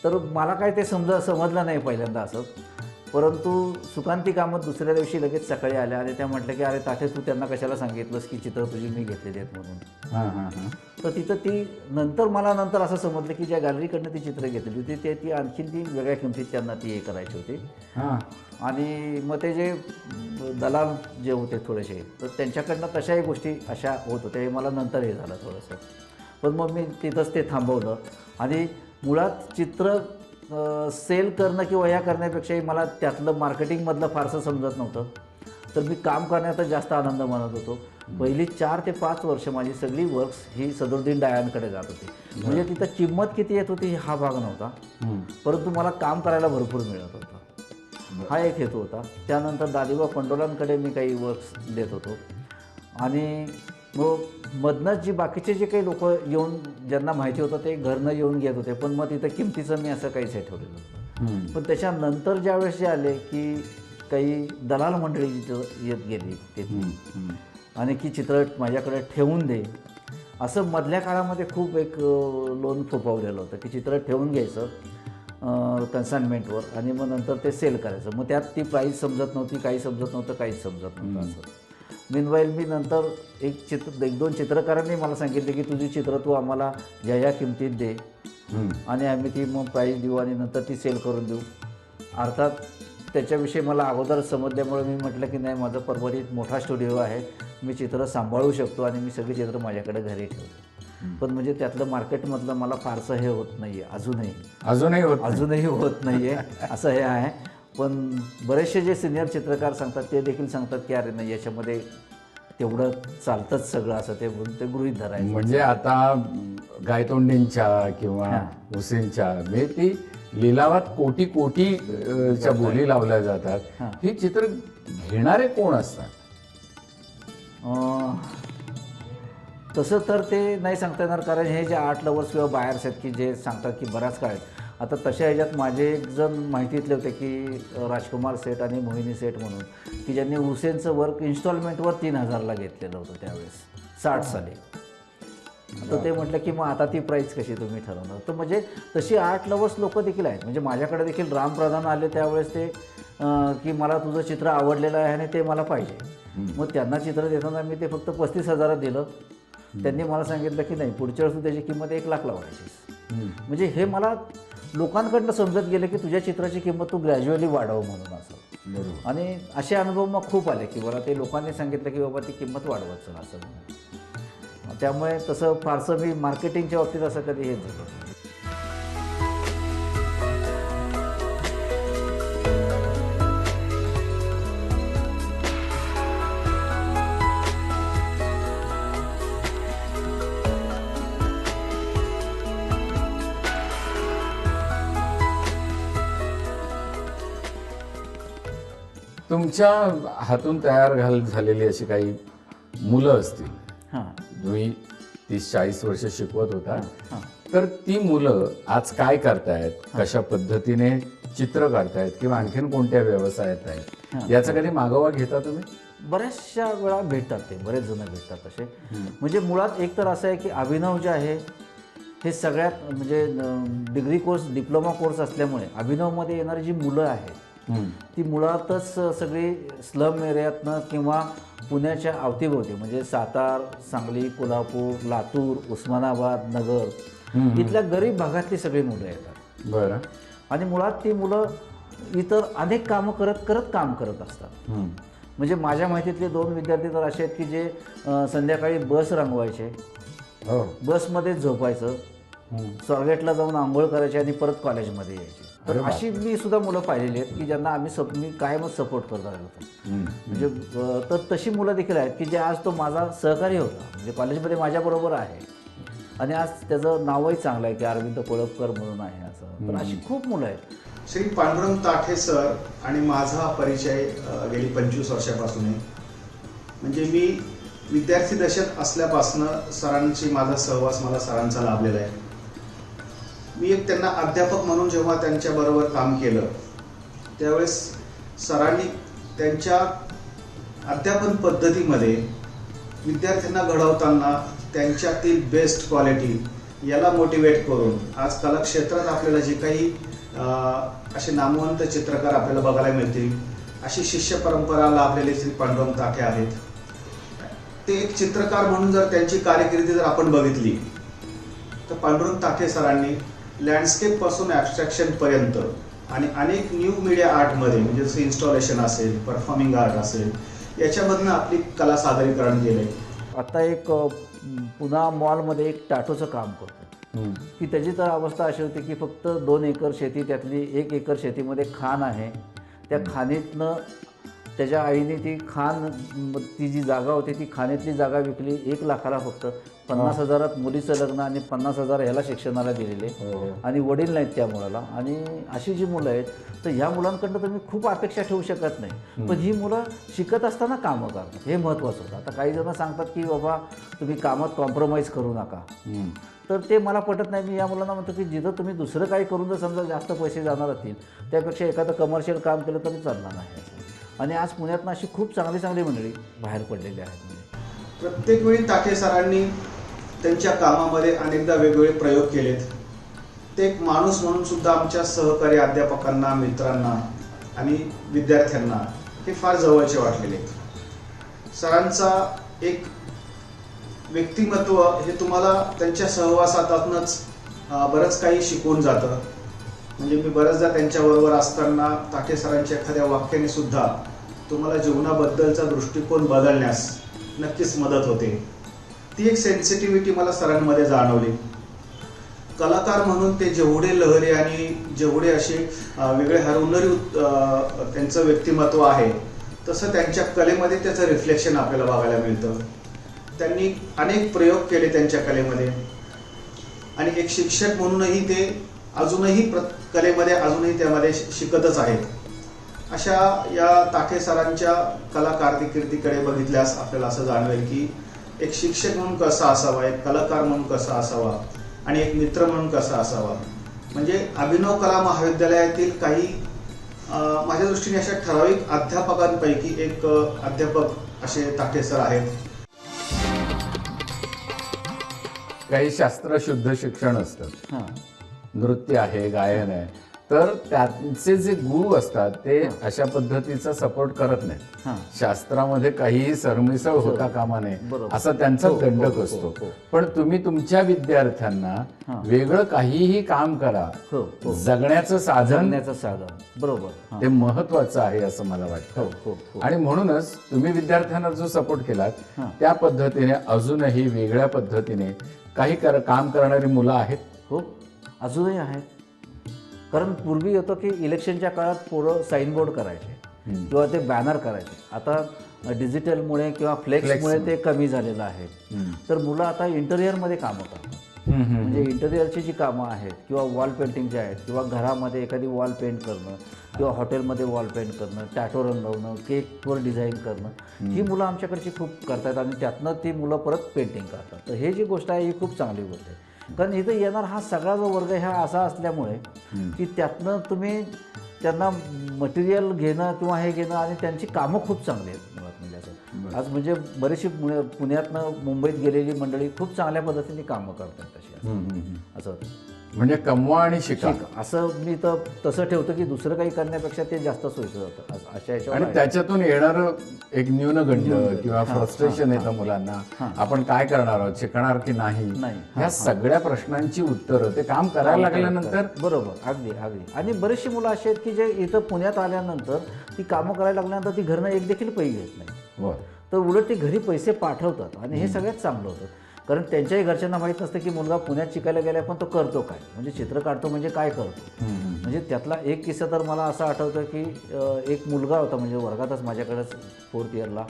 तर मला काय ते समजलं नाही पहिल्यांदा असं. परंतु सुकांती कामत दुसऱ्या दिवशी लगेच सकाळी आल्या आणि त्या म्हटल्या की अरे ताठे तू त्यांना कशाला सांगितलंस की चित्र तुझी मी घेतलेली आहेत म्हणून. हां हां हां. तर तिथं ती नंतर असं समजलं की ज्या गॅलरीकडनं ती चित्र घेतलेली होती ती आणखीन ती वेगळ्या किमतीत त्यांना ती हे करायची होती. हां. आणि मग ते जे दलाल जे होते थोडेसे तर त्यांच्याकडनं तशाही गोष्टी अशा होत होत्या. हे मला नंतर हे झालं थोडंसं. पण मग मी तिथंच ते थांबवलं आणि मुळात चित्र सेल करणं किंवा ह्या करण्यापेक्षाही मला त्यातलं मार्केटिंगमधलं फारसं समजत नव्हतं. तर मी काम करण्याचा जास्त आनंद मानत होतो. पहिली 4 ते 5 वर्ष माझी सगळी वर्क्स ही सदरुद्दीन डायांकडे जात होती. म्हणजे तिथं किंमत किती येत होती हा भाग नव्हता, परंतु मला काम करायला भरपूर मिळत होतं, हा एक हेतू होता. त्यानंतर दादीबा पंडोलांकडे मी काही वर्क्स देत होतो आणि मग मधनंच जी बाकीचे जे काही लोक येऊन ज्यांना माहिती होतं ते घरनं येऊन घेत होते. पण मग तिथं किमतीचं मी असं काहीच हे ठेवलेलं नव्हतं. पण त्याच्यानंतर ज्यावेळेस जे आले की काही दलाल मंडळी जिथं येत गेली तिथे आणि की चित्र माझ्याकडे ठेवून दे असं मधल्या काळामध्ये खूप एक लोन फोपावलेलं होतं की चित्र ठेवून घ्यायचं कन्साइनमेंटवर आणि मग नंतर ते सेल करायचं. मग त्यात ती प्राईस समजत नव्हती, काही समजत नव्हतं, काहीच समजत नव्हतं असं. मीनवाईल मी नंतर एक दोन चित्रकारांनी मला सांगितले की तुझी चित्र तू आम्हाला ह्या किमतीत दे आणि आम्ही ती मग प्राईस देऊ आणि नंतर ती सेल करून देऊ. अर्थात त्याच्याविषयी मला अगोदर समजल्यामुळे मी म्हटलं की नाही माझं परभणीत मोठा स्टुडिओ आहे, मी चित्र सांभाळू शकतो आणि मी सगळी चित्र माझ्याकडे घरी ठेवतो. पण म्हणजे त्यातलं मार्केटमधलं मला फारसं हे होत नाही आहे अजूनही होत नाही आहे असं हे आहे. पण बरेचसे जे सिनियर चित्रकार सांगतात ते देखील सांगतात की अरे नाही याच्यामध्ये तेवढं चालतंच सगळं असं ते गृहीत धरायचं. म्हणजे आता गायतोंडींच्या किंवा हुसेनच्या म्हणजे ती लिलावात कोटी च्या बोली लावल्या जातात. ही चित्र घेणारे कोण असतात? तसं तर ते नाही सांगता येणार कारण हे जे आर्ट लवर्स किंवा बायर्स आहेत की जे सांगतात की बराच काळ आता तशा ह्याच्यात माझे एक जण माहितीतले होते की राजकुमार सेठ आणि मोहिनी सेठ म्हणून की ज्यांनी हुसेनचं वर्क इन्स्टॉलमेंटवर 3000ला घेतलेलं होतं त्यावेळेस 60 साली. तर ते म्हटलं की मग आता ती प्राईस कशी तुम्ही ठरवणार. तर म्हणजे तशी आर्ट लवर्स लोक देखील आहेत. म्हणजे माझ्याकडे देखील राम प्रधान आले त्यावेळेस ते की मला तुझं चित्र आवडलेलं आहे आणि ते मला पाहिजे. मग त्यांना चित्र देताना मी ते फक्त 35,000 दिलं. त्यांनी मला सांगितलं की नाही पुढच्या वेळेस त्याची किंमत 1 लाख लावायची. म्हणजे हे मला लोकांकडनं समजत गेलं की तुझ्या चित्राची किंमत तू ग्रॅज्युअली वाढव म्हणून असं. आणि असे अनुभव मग खूप आले की मला ते लोकांनी सांगितलं की बाबा ती किंमत वाढवत चल असं म्हणून. त्यामुळे तसं फारसं मी मार्केटिंगच्या बाबतीत असं कधी हेच झालं. तुमच्या हातून तयार झालेली अशी काही मुलं असतील, तुम्ही 30-40 वर्ष शिकवत होता, तर ती मुलं आज काय करतायत, कशा पद्धतीने चित्र काढतायत किंवा आणखीन कोणत्या व्यवसायात आहेत याचा कधी मागोवा घेता तुम्ही? बऱ्याचशा वेळा भेटतात ते, बरेच जण भेटतात तसे. म्हणजे मुळात एक तर असं आहे की अभिनव जे आहे हे सगळ्यात म्हणजे डिग्री कोर्स डिप्लोमा कोर्स असल्यामुळे अभिनवमध्ये येणारी जी मुलं आहेत ती मुळातच सगळी स्लम एरियातनं किंवा पुण्याच्या अवतीभोवती म्हणजे सातार, सांगली, कोल्हापूर, लातूर, उस्मानाबाद, नगर इथल्या गरीब भागातली सगळी मुलं येतात. बरं. आणि मुळात ती मुलं इतर अनेक कामं करत काम करत असतात. म्हणजे माझ्या माहितीतले 2 विद्यार्थी तर असे आहेत की जे संध्याकाळी बस रंगवायचे, बसमध्ये झोपायचं, स्वारगेटला जाऊन आंघोळ करायचे आणि परत कॉलेजमध्ये यायचे. तर अशी मी सुद्धा मुलं पाहिलेली आहेत की ज्यांना मी कायमच सपोर्ट करत राहिलो होतो. म्हणजे तर तशी मुलं देखील आहेत की जे आज तो माझा सहकारी होता, म्हणजे कॉलेजमध्ये माझ्याबरोबर आहे आणि आज त्याचं नावही चांगलं आहे की अरविंद कोळपकर म्हणून आहे असं. तर अशी खूप मुलं आहेत. श्री पांडुरंग ताठे सर आणि माझा परिचय गेली 25 वर्षापासून आहे. म्हणजे मी विद्यार्थी दशेत असल्यापासून सरांची माझा सहवास मला सरांचा लाभलेला आहे. मी एक त्यांना अध्यापक म्हणून जेव्हा त्यांच्याबरोबर काम केलं त्यावेळेस सरांनी त्यांच्या अध्यापन पद्धतीमध्ये विद्यार्थ्यांना घडवताना त्यांच्यातील बेस्ट क्वालिटी याला मोटिवेट करून आज कला क्षेत्रात आपल्याला जे काही असे नामवंत चित्रकार आपल्याला बघायला मिळतील, अशी शिष्य परंपरा लाभलेले श्री पांडुरंग ताठे आहेत. ते एक चित्रकार म्हणून जर त्यांची कारकिर्दी जर आपण बघितली तर पांडुरंग ताठे सरांनी लँडस्केप पासून ॲब्स्ट्रॅक्शन पर्यंत आणि अनेक न्यू मीडिया आर्टमध्ये म्हणजे जसं इन्स्टॉलेशन असेल, परफॉर्मिंग आर्ट असेल, याच्यामधनं आपली कला सादरीकरण केलंय. आता एक पुन्हा मॉलमध्ये एक टॅटूचं काम करतो की त्याची तर अवस्था अशी होती की फक्त 2 एकर शेती, त्यातली 1 एकर शेतीमध्ये खाण आहे. त्या खाणीतनं त्याच्या आईने ती खाण, ती जी जागा होती ती खाणीतली जागा विकली 1 लाखाला. फक्त 50,000 मुलीचं लग्न आणि 50,000 ह्याला शिक्षणाला दिलेले. आणि वडील नाहीत त्या मुलाला. आणि अशी जी मुलं आहेत तर ह्या मुलांकडनं तुम्ही खूप अपेक्षा ठेवू शकत नाही. पण ही मुलं शिकत असताना कामं करतात, हे महत्त्वाचं होतं. आता काही जण सांगतात की बाबा तुम्ही कामात कॉम्प्रोमाइज करू नका, तर ते मला पटत नाही. मी या मुलांना म्हणतो की जिथं तुम्ही दुसरं काही करून जर समजा जास्त पैसे जाणार असतील त्यापेक्षा एखादं कमर्शियल काम केलं तरी चालणार नाही. आणि आज पुण्यातनं अशी खूप चांगली चांगली मंडळी बाहेर पडलेली आहेत. प्रत्येक वेळी ताठे सरांनी त्यांच्या कामामध्ये अनेकदा वेगवेगळे प्रयोग केलेत. ते एक माणूस म्हणून सुद्धा आमच्या सहकारी अध्यापकांना, मित्रांना आणि विद्यार्थ्यांना हे फार जवळचे वाटलेले आहेत. सरांचा एक व्यक्तिमत्व हे तुम्हाला त्यांच्या सहवासातूनच बरंच काही शिकवून जातं. म्हणजे मी बऱ्याचदा त्यांच्याबरोबर असताना ताठे सरांच्या एखाद्या वाक्याने सुद्धा तुम्हाला जीवनाबद्दलचा दृष्टिकोन बदलण्यास नक्कीच मदत होते. ती एक सेन्सिटिव्हिटी मला सरांमध्ये जाणवली. कलाकार म्हणून ते जेवढे लहरी आणि जेवढे असे वेगळे हरवणारी त्यांचं व्यक्तिमत्व आहे, तसं त्यांच्या कलेमध्ये त्याचं रिफ्लेक्शन आपल्याला बघायला मिळतं. त्यांनी अनेक प्रयोग केले त्यांच्या कलेमध्ये आणि एक शिक्षक म्हणूनही ते अजूनही कलेमध्ये अजूनही त्यामध्ये शिकतच आहेत. अशा या ताठे सरांच्या कला कारकिर्दीकडे बघितल्यास आपल्याला असं जाणवेल की एक शिक्षक म्हणून कसा असावा, एक कलाकार म्हणून कसा असावा आणि एक मित्र म्हणून कसा असावा. म्हणजे अभिनव कला महाविद्यालयातील काही माझ्या दृष्टीने अशा ठराविक अध्यापकांपैकी एक अध्यापक असे ताठे सर आहेत. काही शास्त्रशुद्ध शिक्षण असतं, नृत्य आहे, गायन आहे, तर त्यांचे जे गुरु असतात ते अशा पद्धतीचा सपोर्ट करत नाहीत. शास्त्रामध्ये काहीही सरमिसळ होता कामा नये असा त्यांचा दंडक असतो. पण तुम्ही तुमच्या विद्यार्थ्यांना वेगळं काहीही काम करा, जगण्याचं साधन बरोबर, ते महत्वाचं आहे असं मला वाटतं. आणि म्हणूनच तुम्ही विद्यार्थ्यांना जो सपोर्ट केलात त्या पद्धतीने अजूनही वेगळ्या पद्धतीने काही काम करणारी मुलं आहेत. हो, अजूनही आहेत. कारण पूर्वी होतं की इलेक्शनच्या काळात पोरं साईनबोर्ड करायचे किंवा ते बॅनर करायचे. आता डिजिटलमुळे किंवा फ्लेक्समुळे ते कमी झालेलं आहे. तर मुलं आता इंटेरियरमध्ये कामं करतात. म्हणजे इंटेरियरची जी कामं आहेत किंवा वॉल पेंटिंग जे आहेत किंवा घरामध्ये एखादी वॉल पेंट करणं किंवा हॉटेलमध्ये वॉल पेंट करणं, टॅटो रंगवणं, केकवर डिझाईन करणं, ही मुलं आमच्याकडची खूप करतात आणि त्यातनं ती मुलं परत पेंटिंग करतात. तर हे जी गोष्ट आहे ही खूप चांगली गोष्ट आहे. कारण इथं येणार हा सगळा जो वर्ग हा असा असल्यामुळे की त्यातनं तुम्ही त्यांना मटेरियल घेणं किंवा हे घेणं आणि त्यांची कामं खूप चांगली आहेत मुळात. म्हणजे असं आज म्हणजे बरीचशी पुण्यातनं मुंबईत गेलेली मंडळी खूप चांगल्या पद्धतीने कामं करतात तशी. असं होतं. म्हणजे कमवा आणि शिका असं मी तर तसं ठेवतो की दुसरं काही करण्यापेक्षा ते जास्त सोयीचं जातं अशा आणि याच्यावर. त्याच्यातून येणारं एक न्यूनगंड किंवा फ्रस्ट्रेशन येतं मुलांना. आपण काय करणार आहोत, शिकणार की नाही, ह्या सगळ्या प्रश्नांची उत्तरं ते काम करायला लागल्यानंतर. बरोबर, अगदी अगदी. आणि बरेचशी मुलं अशी आहेत की जे इथं पुण्यात आल्यानंतर ती कामं करायला लागल्यानंतर ती घरनं एक देखील पैसे घेत नाही. तर उलट ती घरी पैसे पाठवतात आणि हे सगळ्यात चांगलं होतं. कारण त्यांच्याही घरच्यांना माहीत नसतं की मुलगा पुण्यात शिकायला गेला पण तो करतो काय, म्हणजे चित्र काढतो म्हणजे काय करतो. म्हणजे त्यातला एक किस्सा तर मला असा आठवतं की एक मुलगा होता म्हणजे वर्गातच माझ्याकडेच 4th इयरला,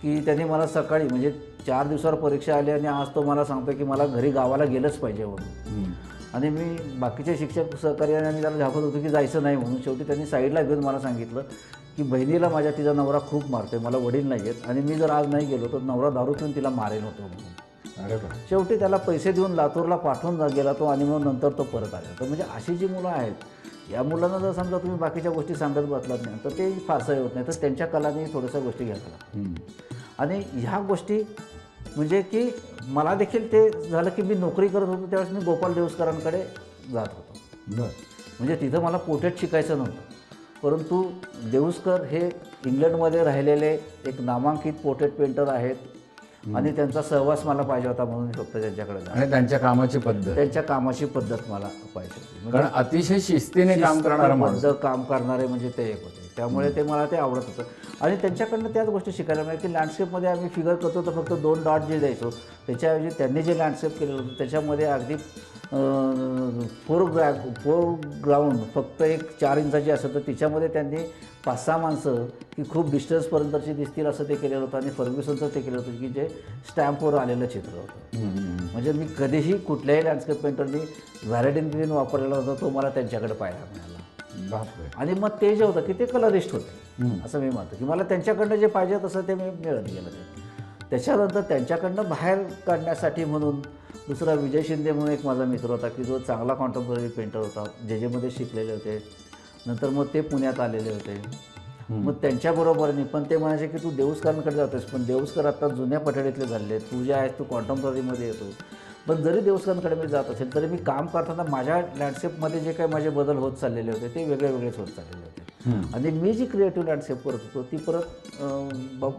की त्याने मला सकाळी म्हणजे 4 दिवसावर परीक्षा आली आणि आज तो मला सांगतो की मला घरी गावाला गेलंच पाहिजे म्हणून. आणि मी बाकीचे शिक्षक सहकार्याने आणि त्याला झापत होतो की जायचं नाही म्हणून. शेवटी त्यांनी साईडला घेऊन मला सांगितलं की बहिणीला माझ्या तिचा नवरा खूप मारतोय, मला वडील नाही आहेत आणि मी जर आज नाही गेलो तर नवरा दारू पिऊन तिला मारेल होतो म्हणून. शेवटी त्याला पैसे देऊन लातूरला पाठवून गेला तो आणि मग नंतर तो परत आला. तर म्हणजे अशी जी मुलं आहेत या मुलांना जर समजा तुम्ही बाकीच्या गोष्टी सांगत बसलात नाही तर ते फारसं होत नाही. तर त्यांच्या कलाने थोड्याशा गोष्टी घ्यायला आणि ह्या गोष्टी म्हणजे की मला देखील ते झालं की मी नोकरी करत होतो त्यावेळेस मी गोपाल देऊसकरांकडे जात होतो. बर. म्हणजे तिथं मला पोर्ट्रेट शिकायचं नव्हतं, परंतु देऊसकर हे इंग्लंडमध्ये राहिलेले एक नामांकित पोर्ट्रेट पेंटर आहेत आणि त्यांचा सहवास मला पाहिजे होता म्हणून फक्त त्यांच्याकडे जातो. आणि त्यांच्या कामाची पद्धत, त्यांच्या कामाची पद्धत मला पाहिजे होती. कारण अतिशय शिस्तीने काम करणारा माणूस. शिस्तबद्ध काम करणारे म्हणजे ते एक होते, त्यामुळे ते मला ते आवडत होतं. आणि त्यांच्याकडनं त्याच गोष्टी शिकायला मिळाल्या की लँडस्केपमध्ये आम्ही फिगर करतो तर फक्त 2 डॉट जे द्यायचो त्याच्याऐवजी त्यांनी जे लँडस्केप केलेलं होतं त्याच्यामध्ये अगदी फोरग्राऊंड फक्त एक 4 इंचाची असं, तर तिच्यामध्ये त्यांनी 5-6 माणसं की खूप डिस्टन्सपर्यंतची दिसतील असं ते केलेलं होतं. आणि फर्ग्युसनचं ते केलं होतं की जे स्टॅम्पवर आलेलं चित्र होतं. म्हणजे मी कधीही कुठल्याही लँडस्केप पेंटरनी व्हॅरेडिन ग्रीन वापरलेला होता तो मला त्यांच्याकडे पाहायला मिळाला. बापरे. आणि मग ते जे होतं की ते कलरिस्ट होते असं मी मानतो की मला त्यांच्याकडनं जे पाहिजे तसं ते मी मिळत गेलं. ते त्याच्यानंतर त्यांच्याकडनं बाहेर काढण्यासाठी म्हणून दुसरा विजय शिंदे म्हणून एक माझा मित्र होता की जो चांगला कॉन्टेम्पररी पेंटर होता, जेमध्ये शिकलेले होते. नंतर मग ते पुण्यात आलेले होते. मग त्यांच्याबरोबरनी पण ते म्हणायचे की तू देऊसकरांकडे जातोस, पण देऊसकर आता जुन्या पठडीतले झाले, तू जे आहेस तू कॉन्टेम्पररीमध्ये येतो. पण जरी देऊसकरांकडे मी जात असेल तरी मी काम करताना माझ्या लँडस्केपमध्ये जे काही माझे बदल होत चाललेले होते ते वेगळे वेगळेच होत चाललेले होते. आणि मी जी क्रिएटिव्ह लँडस्केप करत होतो ती परत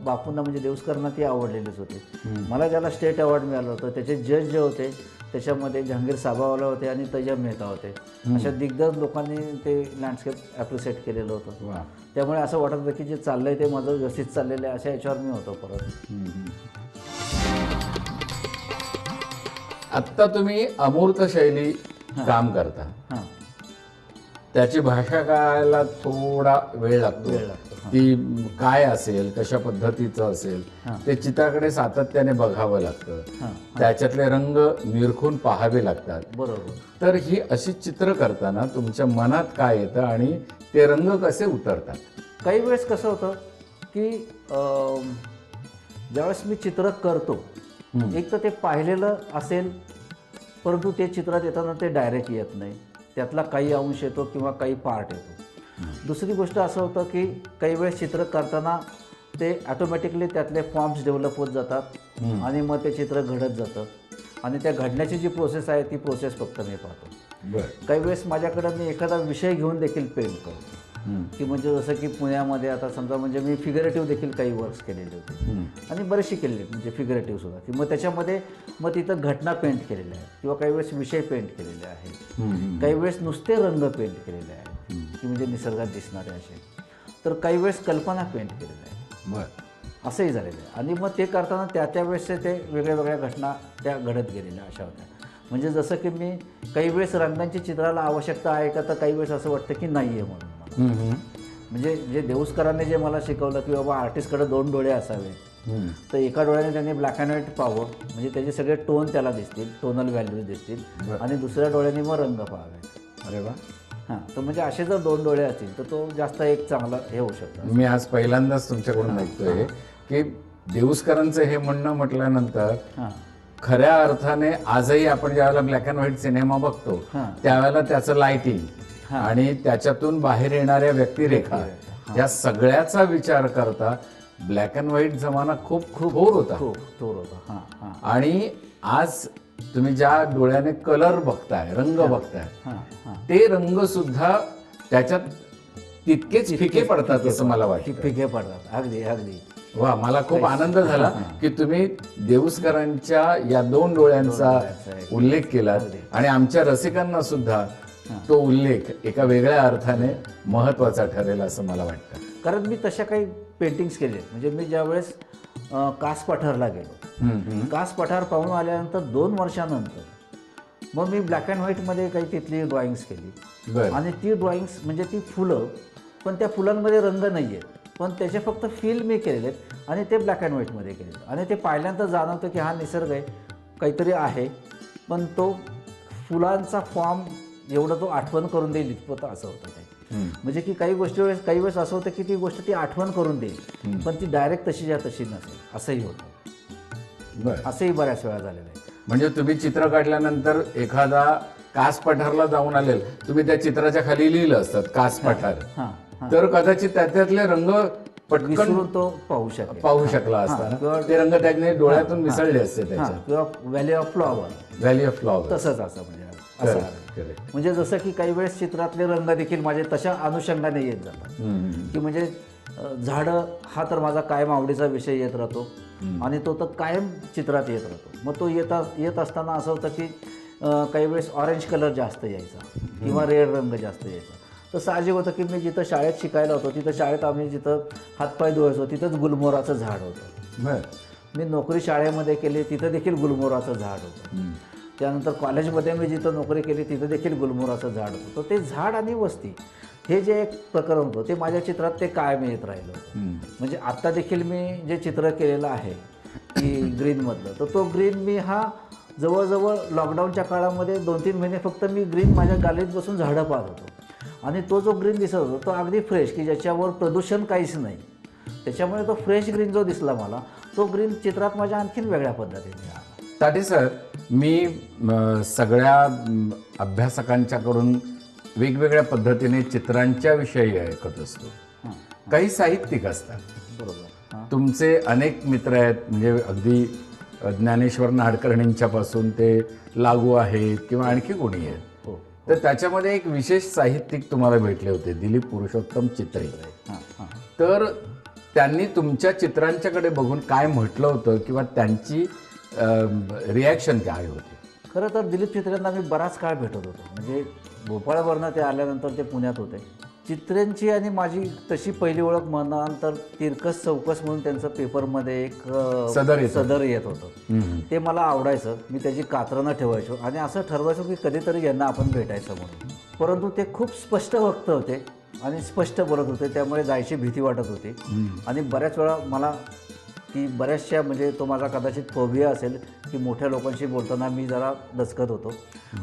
बापूंना म्हणजे देऊसकरांना ती आवडलेलीच होती. मला ज्याला स्टेट अवॉर्ड मिळालं होतं त्याचे जज जे होते त्याच्यामध्ये जहांगीर साबावाला होते आणि तैयब मेहता होते. अशा दिग्गज लोकांनी ते लँडस्केप ॲप्रिशिएट केलेलं होतं. वा. त्यामुळे असं वाटत होतं की जे चाललंय ते माझं व्यवस्थित चाललेलं आहे अशा याच्यावर मी होतो परत. आत्ता तुम्ही अमूर्त शैली काम करता, हां, त्याची भाषा कळायला थोडा वेळ लागतो. वेळ लागतो. ती काय असेल, कशा पद्धतीचं असेल ते चित्राकडे सातत्याने बघावं लागतं. हां, त्याच्यातले रंग निरखून पाहावे लागतात. बरोबर. तर ही अशी चित्र करताना तुमच्या मनात काय येतं आणि ते रंग कसे उतरतात? काही वेळेस कसं होतं की ज्यावेळेस मी चित्र करतो एक तर ते पाहिलेलं असेल परंतु ते चित्रात येताना ते डायरेक्ट येत नाही, त्यातला काही अंश येतो किंवा काही पार्ट येतो. दुसरी गोष्ट असं होतं की काही वेळेस चित्र करताना ते ॲटोमॅटिकली त्यातले फॉर्म्स डेव्हलप होत जातात आणि मग ते चित्र घडत जातं आणि त्या घडण्याची जी प्रोसेस आहे ती प्रोसेस फक्त मी पाहतो. बरं. काही वेळेस माझ्याकडं मी एखादा विषय घेऊन देखील पेंट करतो की म्हणजे जसं की पुण्यामध्ये आता समजा म्हणजे मी फिगरेटिव्ह देखील काही वर्क्स केलेले होते आणि बरेचसे केलेले म्हणजे फिगरेटिव्ह सुद्धा की मग त्याच्यामध्ये मग तिथं घटना पेंट केलेल्या आहेत किंवा काही वेळेस विषय पेंट केलेले आहेत, काही वेळेस नुसते रंग पेंट केलेले आहेत की म्हणजे निसर्गात दिसणारे असे, तर काही वेळेस कल्पना पेंट केलेल्या आहेत. बरं. असंही झालेलं आहे. आणि मग ते करताना त्या वेळेस ते वेगळ्या वेगळ्या घटना त्या घडत गेलेल्या अशा होत्या. म्हणजे जसं की मी काही वेळेस रंगांची चित्राला आवश्यकता आहे का, तर काही वेळेस असं वाटतं की नाही आहे म्हणून मला. म्हणजे जे देऊसकरांनी जे मला शिकवलं की बाबा आर्टिस्टकडे 2 डोळे असावे, तर एका डोळ्याने त्यांनी ब्लॅक अँड व्हाईट पाहावं म्हणजे त्याचे सगळे टोन त्याला दिसतील, टोनल व्हॅल्यूज दिसतील आणि दुसऱ्या डोळ्याने मग रंग पाहावे. अरे वा. हां, तर म्हणजे असे जर 2 डोळे असतील तर तो जास्त एक चांगला हे होऊ शकतो. मी आज पहिल्यांदाच तुमच्याकडून ऐकतोय की देऊसकरांचं हे म्हणणं म्हटल्यानंतर हां, खऱ्या अर्थाने आजही आपण ज्यावेळेला ब्लॅक अँड व्हाईट सिनेमा बघतो हां. त्यावेळेला त्याचं लाइटिंग आणि त्याच्यातून बाहेर येणाऱ्या व्यक्तिरेखा या सगळ्याचा विचार करता ब्लॅक अँड व्हाईट जमाना खूप खूप थोर होता. खूप थोर होता. हां हां आणि आज तुम्ही ज्या डोळ्याने कलर बघताय, रंग बघताय, हां हां ते रंग सुद्धा त्याच्यात तितकेच फिके पडतात असं मला वाटतं. फिके पडतात. अगदी अगदी. वा, मला खूप आनंद झाला की तुम्ही देऊसकरांच्या या 2 डोळ्यांचा उल्लेख केलात आणि आमच्या रसिकांना सुद्धा तो उल्लेख एका वेगळ्या अर्थाने महत्वाचा ठरेल असं मला वाटतं. कारण मी तशा काही पेंटिंग्स केले. म्हणजे मी ज्यावेळेस कास पठारला गेलो, कास पठार पाहून आल्यानंतर 2 वर्षानंतर मग मी ब्लॅक अँड व्हाईटमध्ये काही तिथली ड्रॉइंग्स केली. बरं. आणि ती ड्रॉइंग्स म्हणजे ती फुलं, पण त्या फुलांमध्ये रंग नाही आहेत, पण त्याचे फक्त फील मी केलेले आहेत आणि ते ब्लॅक अँड व्हाईटमध्ये केलेले. आणि ते पाहिल्यानंतर जाणवतं की हा निसर्ग आहे, काहीतरी आहे, पण तो फुलांचा फॉर्म एवढं तो आठवण करून देईल इतपत असं होतं ते. म्हणजे की काही वेळेस असं होतं की ती गोष्ट ती आठवण करून देईल पण ती डायरेक्ट तशीच्या तशी नसेल असंही होतं. बरं. असंही बऱ्याच वेळा झालेलं आहे. म्हणजे तुम्ही चित्र काढल्यानंतर एखादा कास पठारला जाऊन आले, तुम्ही त्या चित्राच्या खाली लिहिलं असतात कास पठार, हां हां तर कदाचित त्याच्यातले रंग पटकन विसरून तो पाहू शकेल. पाहू शकला असता हां, ना. किंवा- ते रंग त्याने डोळ्यातून हां, मिसळले असते हां, त्याच्या किंवा valley of flower valley of flower. तसंच असं म्हणजे असं आहे. म्हणजे जसं की काही वेळेस चित्रातले रंग देखील माझे तशा अनुषंगाने येत जातात की म्हणजे झाडं हा तर माझा कायम आवडीचा विषय येत राहतो आणि तो तर कायम चित्रात येत राहतो. मग तो येत असताना असं होतं की काही वेळेस ऑरेंज कलर जास्त यायचा किंवा रेड रंग जास्त यायचा. तर साहजिक होतं की मी जिथं शाळेत शिकायला होतो तिथं शाळेत आम्ही जिथं हातपाय धुवायचो तिथंच गुलमोहराचं झाड होतं. बर. मी नोकरी शाळेमध्ये केली तिथं देखील गुलमोहराचं झाड होतं. त्यानंतर कॉलेजमध्ये मी जिथं नोकरी केली तिथं देखील गुलमोहराचं झाड होतं. तर ते झाड आणि वस्ती हे जे एक प्रकरण होतं ते माझ्या चित्रात ते कायम येत राहिलं होतं. म्हणजे आत्ता देखील मी जे चित्र केलेलं आहे की ग्रीनमधलं, तर तो ग्रीन मी हा जवळजवळ लॉकडाऊनच्या काळामध्ये 2-3 महिने फक्त मी ग्रीन माझ्या गालीत बसून झाडं पाहत होतो आणि तो जो ग्रीन दिसत होता तो अगदी फ्रेश की ज्याच्यावर प्रदूषण काहीच नाही. त्याच्यामुळे तो फ्रेश ग्रीन जो दिसला मला तो ग्रीन चित्रात माझ्या आणखीन वेगळ्या पद्धतीने आला. ताटे सर, मी सगळ्या अभ्यासकांच्याकडून वेगवेगळ्या पद्धतीने चित्रांच्या विषयी ऐकत असतो. काही साहित्यिक असतात. बरोबर. हां. तुमचे अनेक मित्र आहेत, म्हणजे अगदी ज्ञानेश्वर नाडकर्णींच्यापासून ते लागू आहेत किंवा आणखी कोणी आहेत. हो. तर त्याच्यामध्ये एक विशेष साहित्यिक तुम्हाला भेटले होते, दिलीप पुरुषोत्तम चित्रे. हां हां. तर त्यांनी तुमच्या चित्रांच्याकडे बघून काय म्हटलं होतं किंवा त्यांची रिॲक्शन काय होती? खरं तर दिलीप चित्रेंना मी बराच काळ भेटत होतो. म्हणजे भोपाळवरनं ते आल्यानंतर ते पुण्यात होते. चित्रेंची आणि माझी तशी पहिली ओळख म्हणाल तर तिरकस चौकस म्हणून त्यांचं पेपरमध्ये एक सदर येत होतं. ते मला आवडायचं. मी त्याची कात्रणं ठेवायचो आणि असं ठरवायचो की कधीतरी यांना आपण भेटायचं म्हणून. परंतु ते खूप स्पष्ट वक्ते होते आणि स्पष्ट बोलत होते, त्यामुळे जायची भीती वाटत होती. आणि बऱ्याच वेळा मला की बऱ्याचशा म्हणजे तो माझा कदाचित फोबिया असेल की मोठ्या लोकांशी बोलताना मी जरा दचकत होतो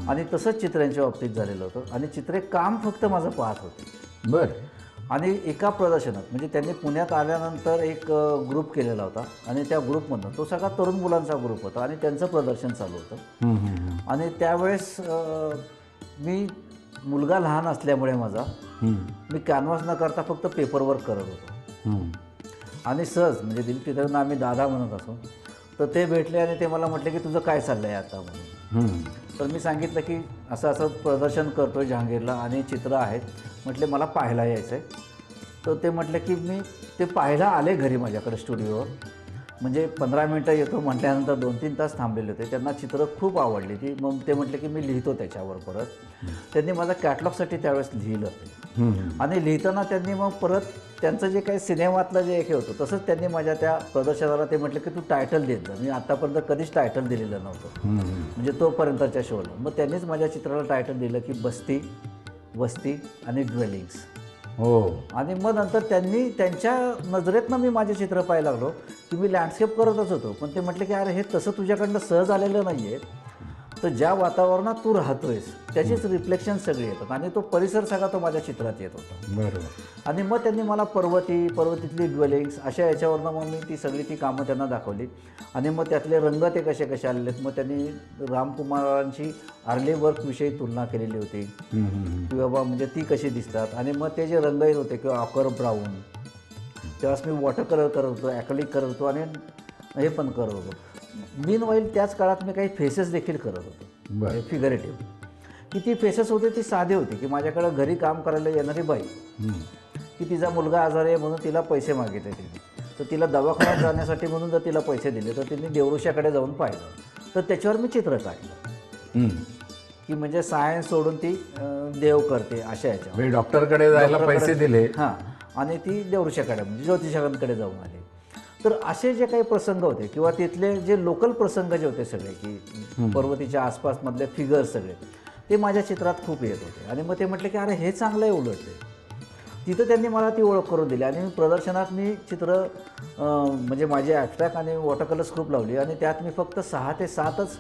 आणि तसंच चित्र्यांच्या बाबतीत झालेलं होतं. आणि चित्रे काम फक्त माझं पाहत होते. बर. आणि एका प्रदर्शनात म्हणजे त्यांनी पुण्यात आल्यानंतर एक ग्रुप केलेला होता आणि त्या ग्रुपमधनं तो सगळा तरुण मुलांचा ग्रुप होता आणि त्यांचं प्रदर्शन चालू होतं. आणि त्यावेळेस मी मुलगा लहान असल्यामुळे माझा मी कॅनव्हास न करता फक्त पेपरवर्क करत होतो. आणि सहज म्हणजे दिलीप चित्रेंना आम्ही दादा म्हणत असो, तर ते भेटले आणि ते मला म्हटले की तुझं काय चाललं आहे आता म्हणून. तर मी सांगितलं की असं असं प्रदर्शन करतो आहे जहांगीरला आणि चित्र आहेत, म्हटले मला पाहायला यायचं आहे. तर ते म्हटले की मी ते पाहायला आले घरी माझ्याकडे स्टुडिओवर. म्हणजे 15 मिनटं येतो म्हटल्यानंतर 2-3 तास थांबलेले होते. त्यांना चित्र खूप आवडली ती. मग ते म्हटले की मी लिहितो त्याच्यावर परत. त्यांनी माझा कॅटलॉगसाठी त्यावेळेस लिहिलं आणि लिहिताना त्यांनी मग परत त्यांचं जे काही सिनेमातलं जे एक हे होतं तसंच त्यांनी माझ्या त्या प्रदर्शनाला ते म्हटलं की तू टायटल देत जा. मी आत्तापर्यंत कधीच टायटल दिलेलं नव्हतं म्हणजे तोपर्यंतच्या शोला. मग त्यांनीच माझ्या चित्राला टायटल दिलं की बस्ती, वस्ती आणि ड्वेलिंग्स. हो. आणि मग नंतर त्यांनी त्यांच्या नजरेतनं मी माझे चित्र पाहायला लागलो की मी लँडस्केप करतच होतो. पण ते म्हटले की अरे हे तसं तुझ्याकडनं सहज आलेलं नाही आहे, तर ज्या वातावरणात तू राहतोयस त्याचीच रिफ्लेक्शन सगळी येतात आणि तो परिसर सगळा तो माझ्या चित्रात येत होता. बरोबर. आणि मग त्यांनी मला पर्वतीतली ड्वेलिंग्स अशा याच्यावरनं मग मी ती कामं त्यांना दाखवली आणि मग त्यातले रंग ते कसे कसे आलेले आहेत. मग त्यांनी रामकुमारांची आर्ली वर्कविषयी तुलना केलेली होती की बाबा म्हणजे ती कशी दिसतात. आणि मग ते जे रंग येत होते किंवा ऑकर ब्राऊन, तेव्हाच मी वॉटर कलर करत होतो, ॲक्रिलिक करत होतो आणि हे पण करत होतो. मीनवाईल त्याच काळात मी काही फेसेस देखील करत होतो, फिगरेटिव्ह. की ती फेसेस होती ती साधी होती की माझ्याकडं घरी काम करायला येणारी बाई की तिचा मुलगा आजारी आहे म्हणून तिला पैसे मागितले तिने, तर तिला दवाखान्यात जाण्यासाठी म्हणून जर तिला पैसे दिले तर तिने देवऋषाकडे जाऊन पाहिलं तर त्याच्यावर मी चित्र काढलं की म्हणजे सायन्स सोडून ती देव करते अशा याच्यावर. डॉक्टरकडे जायला पैसे दिले. हां. आणि ती देवऋषाकडे म्हणजे ज्योतिषांकडे जाऊन आली. तर असे जे काही प्रसंग होते किंवा तिथले जे लोकल प्रसंग जे होते सगळे की पर्वतीच्या आसपासमधले फिगर्स सगळे ते माझ्या चित्रात खूप येत होते. आणि मग ते म्हटले की अरे हे चांगलं आहे उलट ते. तिथं त्यांनी मला ती ओळख करून दिली आणि प्रदर्शनात मी चित्र म्हणजे माझे ॲबस्ट्रॅक्ट आणि वॉटर कलर्स खूप लावली आणि त्यात मी फक्त 6 ते 7च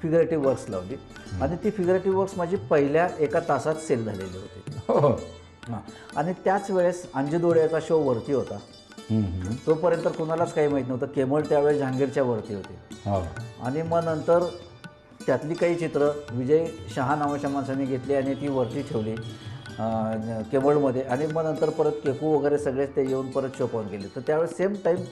फिगरेटिव्ह वर्क्स लावली आणि ती फिगरेटिव्ह वर्क्स माझी पहिल्या 1 तासात सेल झालेली होती. हां. आणि त्याच वेळेस अंजदोड्याचा शो वरती होता. तोपर्यंत कोणालाच काही माहीत नव्हतं. केमळ त्यावेळेस जहांगीरच्या वरती होते. आणि मग नंतर त्यातली काही चित्र विजय शहा नावाच्या माणसाने घेतली आणि ती वरती ठेवली केवळमध्ये, आणि मग नंतर परत केकू वगैरे सगळेच ते येऊन परत शो पाहून गेले. तर त्यावेळेस सेम टाईम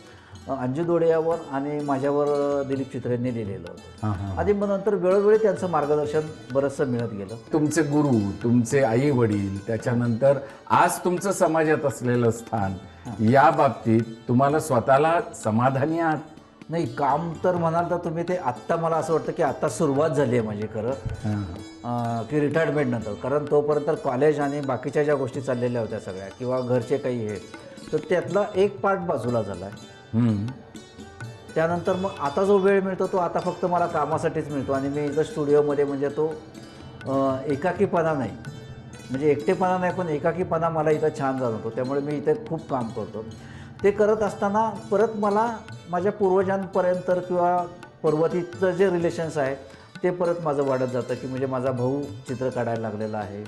अंजू दोडियावर आणि माझ्यावर दिलीप चित्रेंनी लिहिलेलं होतं. आणि मग नंतर वेळोवेळी त्यांचं मार्गदर्शन बरंचसं मिळत गेलं. तुमचे गुरु, तुमचे आई वडील, त्याच्यानंतर आज तुमचं समाजात असलेलं स्थान, या बाबतीत तुम्हाला स्वतःला समाधानी आहात? नाही, काम तर म्हणाल तर तुम्ही ते आत्ता मला असं वाटतं की आत्ता सुरुवात झाली आहे माझी खरं, की रिटायरमेंट नंतर. कारण तोपर्यंत कॉलेज आणि बाकीच्या ज्या गोष्टी चाललेल्या होत्या सगळ्या, किंवा घरचे काही हे, तर त्यातला एक पार्ट बाजूला झाला आहे. त्यानंतर मग आता जो वेळ मिळतो तो आता फक्त मला कामासाठीच मिळतो. आणि मी इथं स्टुडिओमध्ये म्हणजे तो एकाकीपणा नाही, म्हणजे एकटेपणा नाही, पण एकाकीपणा मला इथं छान जाणवतो. त्यामुळे मी इथे खूप काम करतो. ते करत असताना परत मला माझ्या पूर्वजांपर्यंत किंवा पर्वतीचं जे रिलेशन्स आहे ते परत माझं वाढत जातं. की म्हणजे माझा भाऊ चित्र काढायला लागलेला आहे.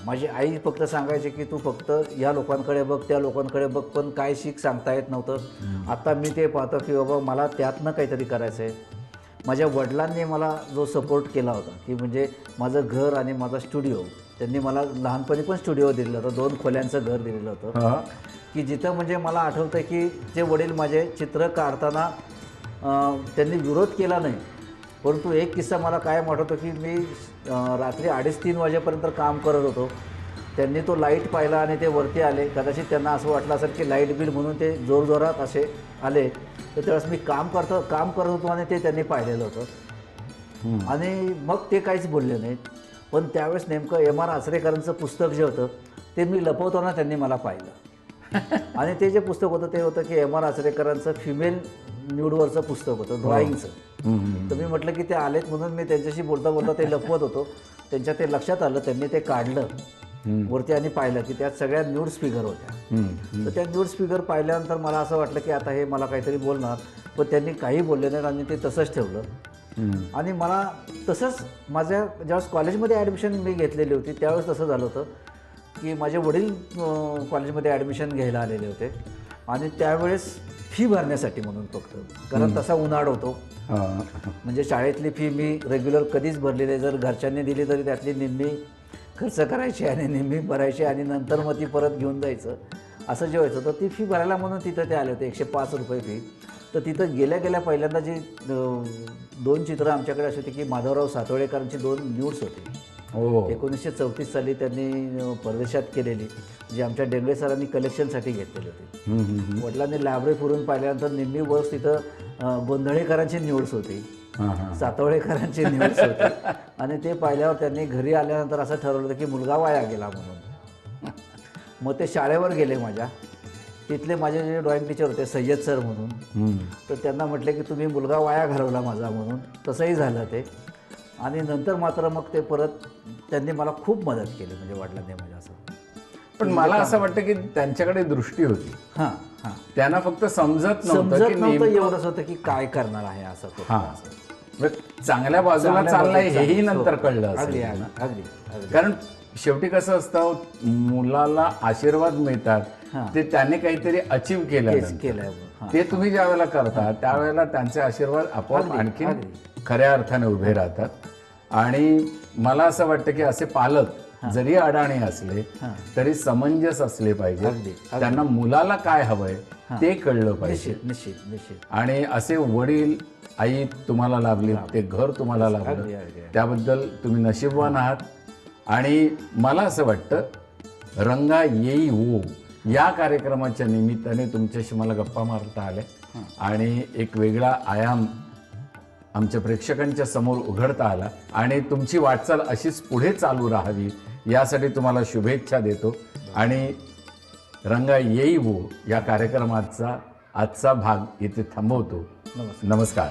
माझी आई फक्त सांगायची की तू फक्त या लोकांकडे बघ, त्या लोकांकडे बघ, पण काय शिक सांगता येत नव्हतं. आता मी ते पाहतो की बाबा मला त्यातनं काहीतरी करायचं आहे. माझ्या वडिलांनी मला जो सपोर्ट केला होता, की म्हणजे माझं घर आणि माझा स्टुडिओ, त्यांनी मला लहानपणी पण स्टुडिओ दिलेलं होतं, 2 खोल्यांचं घर दिलेलं होतं. की जिथं म्हणजे मला आठवतं की ते वडील माझे चित्र काढताना त्यांनी विरोध केला नाही. परंतु एक किस्सा मला कायम आठवतो की मी रात्री 2:30-3 वाजेपर्यंत काम करत होतो. त्यांनी तो लाईट पाहिला आणि ते वरती आले. कदाचित त्यांना असं वाटलं असेल की लाईट बिल म्हणून ते जोरजोरात असे आले. तर त्यावेळेस मी काम करत होतो आणि ते त्यांनी पाहिलेलं होतं. आणि मग ते काहीच बोलले नाहीत. पण त्यावेळेस नेमकं M.R. आचरेकरांचं पुस्तक जे होतं ते मी लपवताना त्यांनी मला पाहिलं. आणि ते जे पुस्तक होतं ते होतं की M.R. आचरेकरांचं फिमेल न्यूडवरचं पुस्तक होतं, ड्रॉइंगचं. तर मी म्हटलं की ते आलेत म्हणून मी त्यांच्याशी बोलता बोलता ते लपवत होतो. त्यांच्या ते लक्षात आलं, त्यांनी ते काढलं वरती आणि पाहिलं की त्यात सगळ्या न्यूड्स फिगर होत्या. तर त्या न्यूड्स फिगर पाहिल्यानंतर मला असं वाटलं की आता हे मला काहीतरी बोलणार, पण त्यांनी काही बोलले नाहीत आणि ते तसंच ठेवलं. आणि मला तसंच माझ्या ज्यावेळेस कॉलेजमध्ये ॲडमिशन मी घेतलेली होती त्यावेळेस तसं झालं होतं की माझे वडील कॉलेजमध्ये ॲडमिशन घ्यायला आलेले होते. आणि त्यावेळेस फी भरण्यासाठी म्हणून फक्त, कारण तसा उन्हाळ होतो. म्हणजे शाळेतली फी मी रेग्युलर कधीच भरलेली आहे. जर घरच्यांनी दिली तरी त्यातली निम्मी खर्च करायची आणि निम्मी भरायची आणि नंतर मग ती परत घेऊन जायचं, असं जे व्हायचं. तर ती फी भरायला म्हणून तिथं ते आले होते, 105 रुपये फी. तर तिथं गेल्या पहिल्यांदा जी 2 चित्रं आमच्याकडे अशी होती की माधवराव सातवळेकरांची 2 न्यूड्स होती. 1934 साली त्यांनी परदेशात केलेली, जी आमच्या डेंगळे सरांनी कलेक्शनसाठी घेतलेली होती. वडिलांनी लायब्ररी फिरून पाहिल्यानंतर निम्मी वर्ष तिथं गोंधळेकरांची न्यूड्स होती, सातवळेकरांची न्यूड्स होती. आणि ते पाहिल्यावर त्यांनी घरी आल्यानंतर असं ठरवलं की मुलगा वाया गेला म्हणून. मग ते शाळेवर गेले माझ्या. तिथले माझे जे ड्रॉइंग टीचर होते सय्यद सर म्हणून, तर त्यांना म्हटले की तुम्ही मुलगा वाया घालवला माझा म्हणून. तसंही झालं ते. आणि नंतर मात्र मग ते परत त्यांनी मला खूप मदत केली, म्हणजे वडिलांनी माझ्या. असं पण मला असं वाटतं की त्यांच्याकडे दृष्टी होती. त्यांना फक्त समजत नव्हतं एवढंच होतं की काय करणार आहे असं. चांगल्या बाजूला चाललंय हेही नंतर कळलं अगदी असेल. अगदी. कारण शेवटी कसं असतं, मुलाला आशीर्वाद मिळतात ते त्याने काहीतरी अचीव केलं, ते तुम्ही ज्या वेळेला करता त्यावेळेला त्यांचे आशीर्वाद आपोआप आणखी खऱ्या अर्थाने उभे राहतात. आणि मला असं वाटतं की असे पालक जरी अडाणी असले तरी समंजस असले पाहिजे. त्यांना मुलाला काय हवंय ते कळलं पाहिजे. निश्चित. आणि असे वडील आई तुम्हाला लाभली, ते घर तुम्हाला लाभलं, त्याबद्दल तुम्ही नशीबवान आहात. आणि मला असं वाटतं रंगा येई वो या कार्यक्रमाच्या निमित्ताने तुमच्याशी मला गप्पा मारता आल्या आणि एक वेगळा आयाम आमच्या प्रेक्षकांच्या समोर उघडता आला. आणि तुमची वाटचाल अशीच पुढे चालू राहावी यासाठी तुम्हाला शुभेच्छा देतो. आणि रंगा येई वो या कार्यक्रमाचा आजचा भाग इथे थांबवतो. नमस्कार.